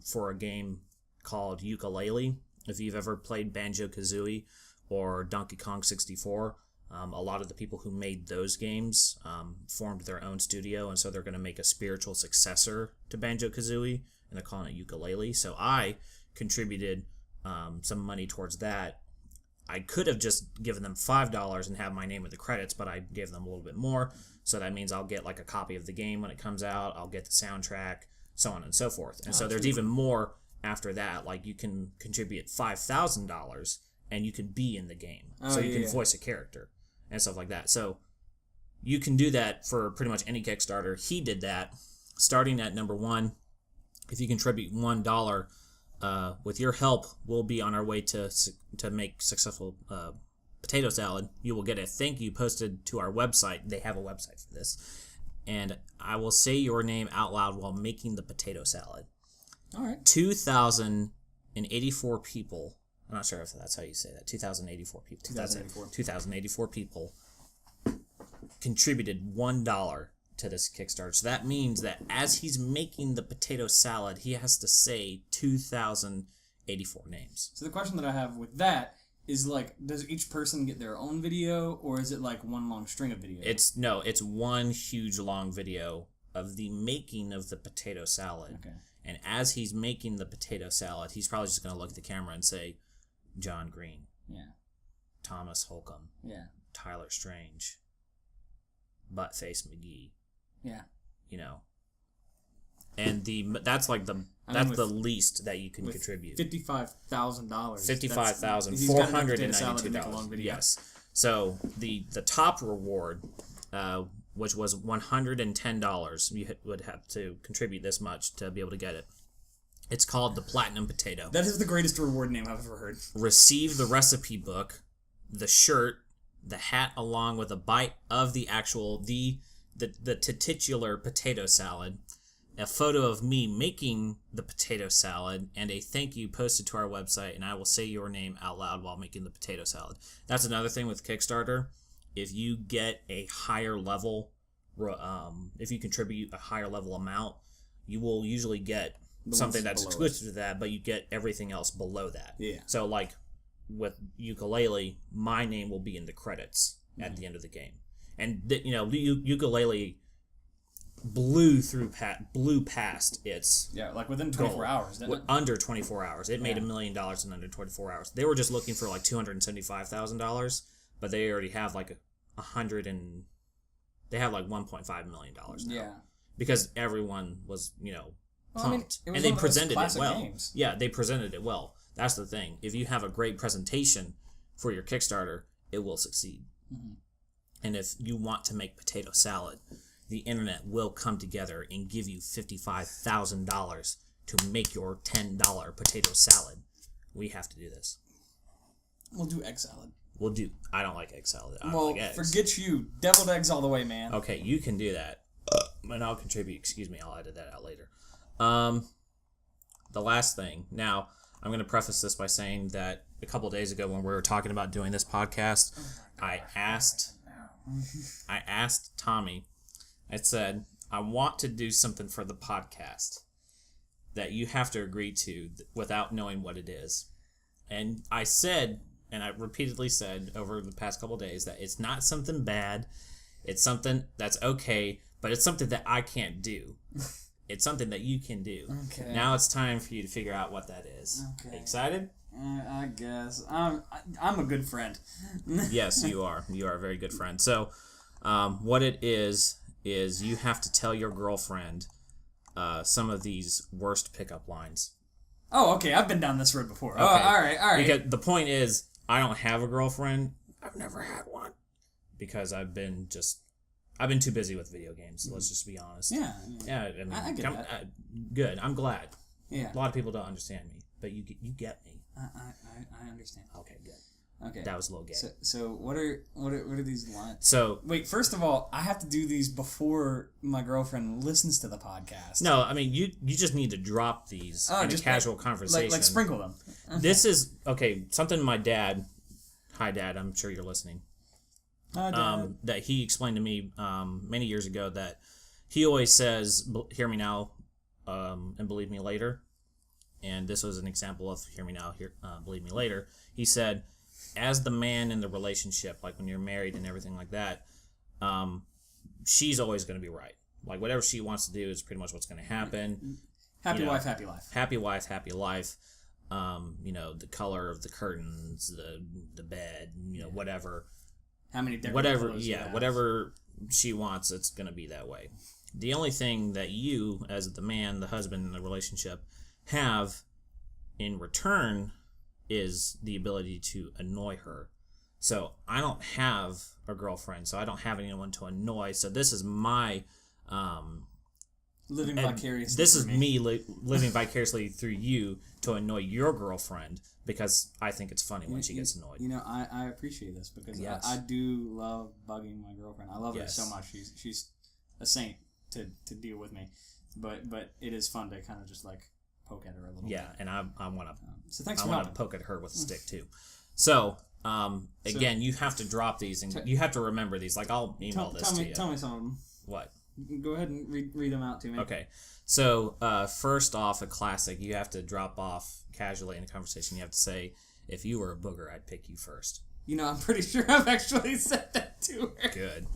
Speaker 2: for a game called Yooka-Laylee. If you've ever played Banjo-Kazooie or Donkey Kong 64, a lot of the people who made those games formed their own studio, and so they're going to make a spiritual successor to Banjo-Kazooie, and they're calling it Yooka-Laylee. So I contributed some money towards that. I could have just given them $5 and have my name in the credits, but I gave them a little bit more, so that means I'll get like a copy of the game when it comes out, I'll get the soundtrack, so on and so forth. And so there's even more after that. Like you can contribute $5,000 and you can be in the game. So you can voice a character and stuff like that. So you can do that for pretty much any Kickstarter. He did that starting at number 1. If you contribute $1, with your help, we'll be on our way to make successful potato salad. You will get a thank you posted to our website. They have a website for this. And I will say your name out loud while making the potato salad.
Speaker 3: All right.
Speaker 2: 2,084 people. I'm not sure if that's how you say that. 2,084 people. 2,084 people contributed $1 to this Kickstarter. So that means that as he's making the potato salad, he has to say 2,084 names.
Speaker 3: So the question that I have with that is, like, does each person get their own video, or is it like one long string of videos?
Speaker 2: It's one huge long video of the making of the potato salad.
Speaker 3: Okay. And
Speaker 2: as he's making the potato salad, he's probably just going to look at the camera and say, John Green.
Speaker 3: Yeah.
Speaker 2: Thomas Holcomb.
Speaker 3: Yeah.
Speaker 2: Tyler Strange. Buttface McGee.
Speaker 3: Yeah.
Speaker 2: And that's like the least that you can contribute.
Speaker 3: $55,000.
Speaker 2: $55,492. Yes. So the top reward, which was $110, you would have to contribute this much to be able to get it. It's called the Platinum Potato.
Speaker 3: That is the greatest reward name I've ever heard.
Speaker 2: Receive the recipe book, the shirt, the hat, along with a bite of the actual the titular potato salad, a photo of me making the potato salad, and a thank you posted to our website, and I will say your name out loud while making the potato salad. That's another thing with Kickstarter. If you get a higher level, if you contribute a higher level amount, you will usually get something that's exclusive to that, but you get everything else below that.
Speaker 3: Yeah.
Speaker 2: So, like, with Yooka-Laylee, my name will be in the credits at the end of the game. And, Yooka-Laylee blew past its...
Speaker 3: Yeah, like within 24 hours, didn't it?
Speaker 2: Under 24 hours. It made $1 million in under 24 hours. They were just looking for, like, $275,000, but they already have, like, they have, like, $1.5 million now.
Speaker 3: Yeah.
Speaker 2: Because everyone was, pumped.
Speaker 3: I mean,
Speaker 2: and they presented it well.
Speaker 3: Games.
Speaker 2: Yeah, they presented it well. That's the thing. If you have a great presentation for your Kickstarter, it will succeed. Mm-hmm. And if you want to make potato salad, the internet will come together and give you $55,000 to make your $10 potato salad. We have to do this.
Speaker 3: We'll do egg salad.
Speaker 2: I don't like egg salad. I
Speaker 3: don't
Speaker 2: like eggs.
Speaker 3: Forget you. Deviled eggs all the way, man.
Speaker 2: Okay, you can do that. And I'll contribute. Excuse me, I'll edit that out later. The last thing. Now, I'm going to preface this by saying that a couple days ago when we were talking about doing this podcast, I asked Tommy, I said, I want to do something for the podcast that you have to agree to without knowing what it is. And I said, and I repeatedly said over the past couple days, that it's not something bad. It's something that's okay, but it's something that I can't do. It's something that you can do.
Speaker 3: Okay.
Speaker 2: Now it's time for you to figure out what that is.
Speaker 3: Okay.
Speaker 2: Excited?
Speaker 3: I guess I'm a good friend.
Speaker 2: Yes, you are. You are a very good friend. So, what it is you have to tell your girlfriend some of these worst pickup lines.
Speaker 3: Oh, okay. I've been down this road before.
Speaker 2: Okay.
Speaker 3: Oh, all right.
Speaker 2: Because the point is, I don't have a girlfriend. I've never had one because I've been too busy with video games. Let's just be honest.
Speaker 3: Yeah.
Speaker 2: Yeah. I mean,
Speaker 3: I get that.
Speaker 2: Good. I'm glad.
Speaker 3: Yeah.
Speaker 2: A lot of people don't understand me, but you get me.
Speaker 3: I understand.
Speaker 2: Okay, good.
Speaker 3: Okay.
Speaker 2: That was a little gay.
Speaker 3: So what are these lines?
Speaker 2: So
Speaker 3: wait, first of all, I have to do these before my girlfriend listens to the podcast.
Speaker 2: no, I mean you just need to drop these in a casual conversation.
Speaker 3: Like sprinkle them.
Speaker 2: This is something my dad. Hi, Dad. I'm sure you're listening.
Speaker 3: Hi, Dad.
Speaker 2: That he explained to me many years ago that he always says, "Hear me now, and believe me later." And this was an example of "Hear me now, believe me later." He said, as the man in the relationship, like when you're married and everything like that, she's always going to be right. Like whatever she wants to do is pretty much what's going to happen.
Speaker 3: Happy wife, happy life.
Speaker 2: Happy wife, happy life. The color of the curtains, the bed, whatever.
Speaker 3: How many different
Speaker 2: whatever,
Speaker 3: pillows you have.
Speaker 2: whatever she wants, it's going to be that way. The only thing that you, as the man, the husband in the relationship, have in return is the ability to annoy her. So I don't have a girlfriend, so I don't have anyone to annoy. So this is my
Speaker 3: living vicariously.
Speaker 2: This is me living vicariously through you to annoy your girlfriend because I think it's funny when she gets annoyed.
Speaker 3: I appreciate this because
Speaker 2: Yes.
Speaker 3: I do love bugging my girlfriend. I love her
Speaker 2: Yes.
Speaker 3: so much. She's a saint to deal with me, but it is fun to kind of just like poke at her a little bit.
Speaker 2: Yeah, and I want to.
Speaker 3: So thanks
Speaker 2: I
Speaker 3: for
Speaker 2: want to
Speaker 3: helping.
Speaker 2: poke at her with a stick too. So again, you have to drop these and you have to remember these. Like I'll email this to you.
Speaker 3: Tell me some of them.
Speaker 2: What?
Speaker 3: Go ahead and read them out to me.
Speaker 2: Okay. So first off, a classic. You have to drop off casually in a conversation. You have to say, "If you were a booger, I'd pick you first."
Speaker 3: I'm pretty sure I've actually said that to her.
Speaker 2: Good.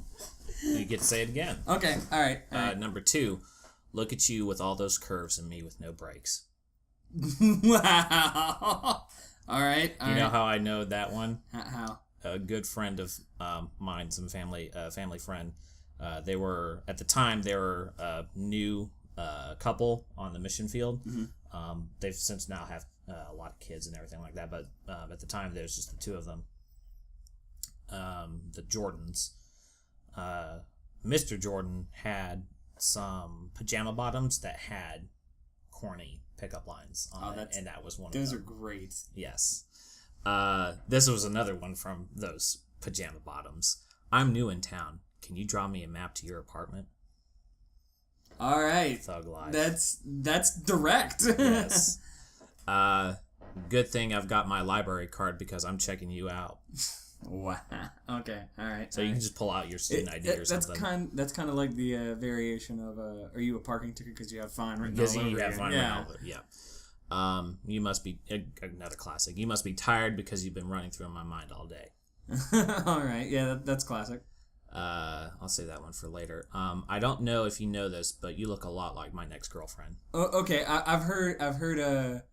Speaker 2: You get to say it again.
Speaker 3: Okay. All right.
Speaker 2: Number 2, look at you with all those curves and me with no brakes.
Speaker 3: Wow. All right.
Speaker 2: You know how I know that one?
Speaker 3: How?
Speaker 2: A good friend of mine, some family friend. They were at the time a new couple on the mission field. Mm-hmm. They've since now have a lot of kids and everything like that. But at the time, there was just the two of them. The Jordans. Mr. Jordan had some pajama bottoms that had corny pickup lines on it, and that was one of them.
Speaker 3: Those are great.
Speaker 2: Yes. This was another one from those pajama bottoms. I'm new in town. Can you draw me a map to your apartment?
Speaker 3: All right.
Speaker 2: Thug life.
Speaker 3: That's direct.
Speaker 2: Yes. Good thing I've got my library card because I'm checking you out.
Speaker 3: Wow. Okay. All right.
Speaker 2: So you can just pull out your student ID or something.
Speaker 3: That's kind of like the variation of are you a parking ticket because you have fine written
Speaker 2: Because
Speaker 3: all over
Speaker 2: you have
Speaker 3: you.
Speaker 2: fine written all over. Yeah. You must be another classic. You must be tired because you've been running through my mind all day.
Speaker 3: All right. Yeah, that's classic.
Speaker 2: I'll say that one for later. I don't know if you know this, but you look a lot like my next girlfriend.
Speaker 3: Oh, okay. I've heard.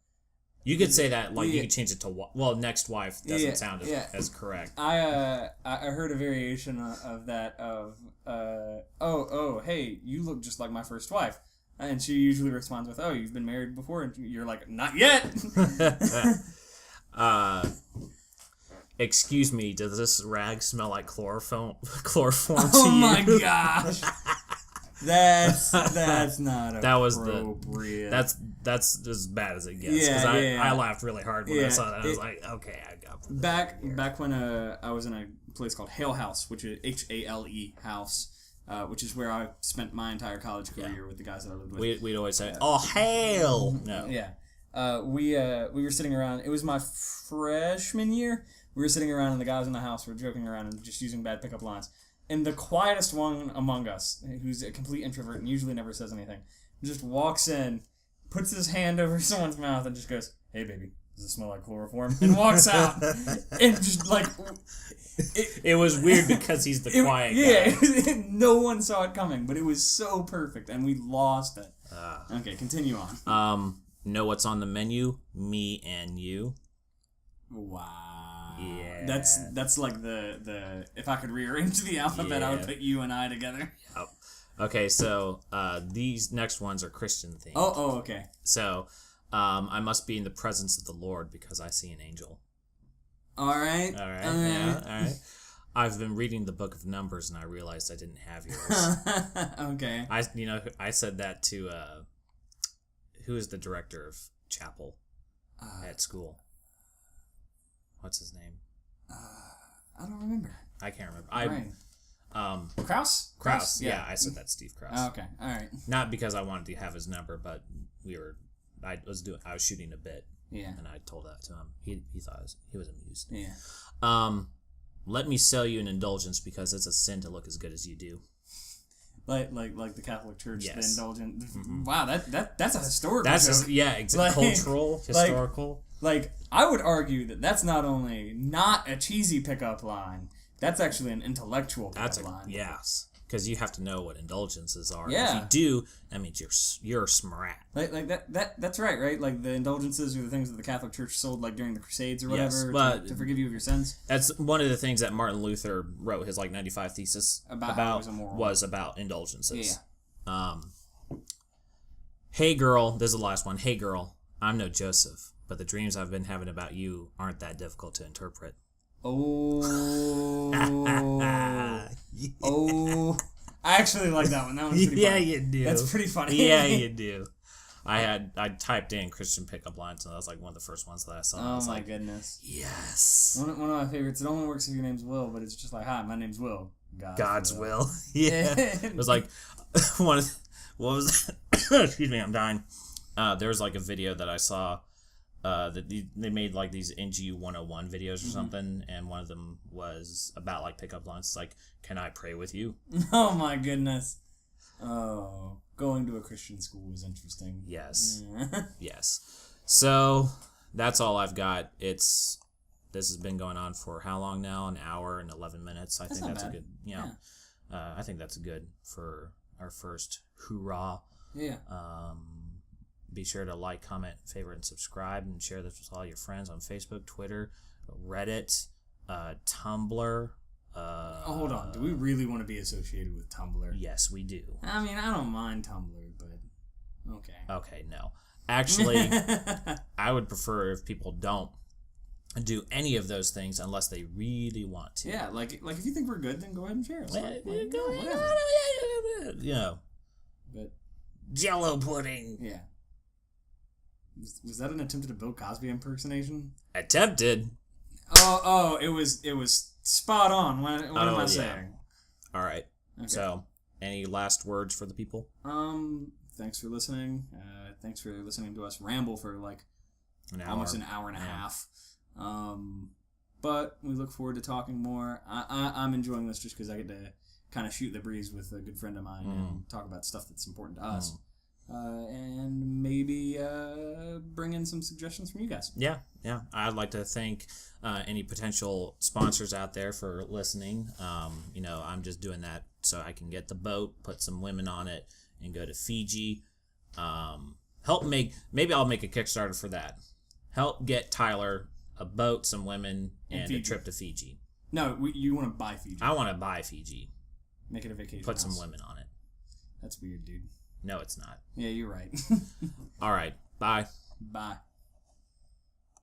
Speaker 2: You could say that you could change it to next wife doesn't sound as correct.
Speaker 3: I heard a variation of that hey, you look just like my first wife. And she usually responds with, "Oh, you've been married before," and you're like, "Not yet."
Speaker 2: Excuse me, does this rag smell like chloroform to you?
Speaker 3: Oh my gosh. That's not appropriate.
Speaker 2: That was that's as bad as it gets. Because I laughed really hard when I saw that. I was like, okay, I got it.
Speaker 3: Back when I was in a place called Hale House, which is HALE House, which is where I spent my entire college career with the guys that I lived with.
Speaker 2: We'd always say, "Oh, hail!" No.
Speaker 3: Yeah. We were sitting around. It was my freshman year. We were sitting around, and the guys in the house were joking around and just using bad pickup lines. And the quietest one among us, who's a complete introvert and usually never says anything, just walks in, puts his hand over someone's mouth, and just goes, "Hey, baby, does it smell like chloroform?" And walks out. And just like...
Speaker 2: It was weird because he's the quiet guy.
Speaker 3: Yeah, no one saw it coming, but it was so perfect, and we lost it. Okay, continue on.
Speaker 2: Know what's on the menu? Me and you.
Speaker 3: Wow.
Speaker 2: Yeah.
Speaker 3: That's like the if I could rearrange the alphabet, I would put you and I together.
Speaker 2: Yep. Okay, so these next ones are Christian themed.
Speaker 3: Oh, okay.
Speaker 2: So, I must be in the presence of the Lord because I see an angel.
Speaker 3: All right.
Speaker 2: Yeah, all right. I've been reading the Book of Numbers and I realized I didn't have yours.
Speaker 3: Okay.
Speaker 2: I said that to who is the director of chapel at school? What's his name?
Speaker 3: I don't remember.
Speaker 2: I can't remember.
Speaker 3: Right. Kraus?
Speaker 2: Yeah, I said that, Steve Kraus.
Speaker 3: Oh, okay. All right.
Speaker 2: Not because I wanted to have his number, but I was shooting a bit.
Speaker 3: Yeah.
Speaker 2: And I told that to him. He thought he was amused.
Speaker 3: Yeah.
Speaker 2: Let me sell you an indulgence because it's a sin to look as good as you do.
Speaker 3: Like the Catholic Church,
Speaker 2: Yes.
Speaker 3: the indulgent. Mm-hmm. Wow, that's a historical.
Speaker 2: That's
Speaker 3: joke.
Speaker 2: Cultural, historical.
Speaker 3: Like I would argue that that's not only not a cheesy pickup line, that's actually an intellectual pickup line.
Speaker 2: Yes, because you have to know what indulgences are.
Speaker 3: Yeah.
Speaker 2: If you do, that means you're a smart.
Speaker 3: Like that's right? Like the indulgences are the things that the Catholic Church sold like during the Crusades or whatever to forgive you of your sins.
Speaker 2: That's one of the things that Martin Luther wrote his 95 thesis about was about indulgences.
Speaker 3: Yeah.
Speaker 2: Hey girl, this is the last one. Hey girl, I'm no Joseph, but the dreams I've been having about you aren't that difficult to interpret.
Speaker 3: Oh. Oh. I actually like that one. That one's pretty funny.
Speaker 2: You do.
Speaker 3: That's pretty funny.
Speaker 2: Yeah, you do. I typed in Christian pickup lines, and that was like one of the first ones that I saw.
Speaker 3: Oh my goodness.
Speaker 2: Yes.
Speaker 3: One of my favorites. It only works if your name's Will, but it's just like, hi, my name's Will.
Speaker 2: God's will. Yeah. It was like what was that? Excuse me, I'm dying. There was like a video that I saw that they made like these NGU 101 videos or something, and one of them was about like pickup lines. It's like, can I pray with you?
Speaker 3: Oh my goodness. Oh, going to a Christian school was interesting.
Speaker 2: Yes. Yes. So that's all I've got. This has been going on for how long now? An hour and 11 minutes. I think that's a good. Yeah. I think that's good for our first hoorah.
Speaker 3: Yeah.
Speaker 2: Be sure to like, comment, favorite, and subscribe, and share this with all your friends on Facebook, Twitter, Reddit, Tumblr.
Speaker 3: Hold on. Do we really want to be associated with Tumblr?
Speaker 2: Yes, we do.
Speaker 3: I mean, I don't mind Tumblr, but okay.
Speaker 2: Okay, no. Actually, I would prefer if people don't do any of those things unless they really want to.
Speaker 3: Yeah, like if you think we're good, then go ahead and share us.
Speaker 2: You know.
Speaker 3: But
Speaker 2: Jello pudding.
Speaker 3: Yeah. Was that an attempted Bill Cosby impersonation?
Speaker 2: Attempted.
Speaker 3: Oh, it was spot on. What am I saying?
Speaker 2: All right. Okay. So, any last words for the people?
Speaker 3: Thanks for listening. Thanks for listening to us ramble for like almost an hour and a half. But we look forward to talking more. I'm enjoying this just because I get to kind of shoot the breeze with a good friend of mine and talk about stuff that's important to us. And maybe bring in some suggestions from you guys.
Speaker 2: Yeah. I'd like to thank any potential sponsors out there for listening. I'm just doing that so I can get the boat, put some women on it, and go to Fiji. Maybe I'll make a Kickstarter for that. Help get Tyler a boat, some women, and a trip to Fiji.
Speaker 3: No, you want to buy Fiji.
Speaker 2: I want to buy Fiji.
Speaker 3: Make it a vacation.
Speaker 2: Put some women on it.
Speaker 3: That's weird, dude.
Speaker 2: No, it's not.
Speaker 3: Yeah, you're right.
Speaker 2: All right. Bye.
Speaker 3: Bye.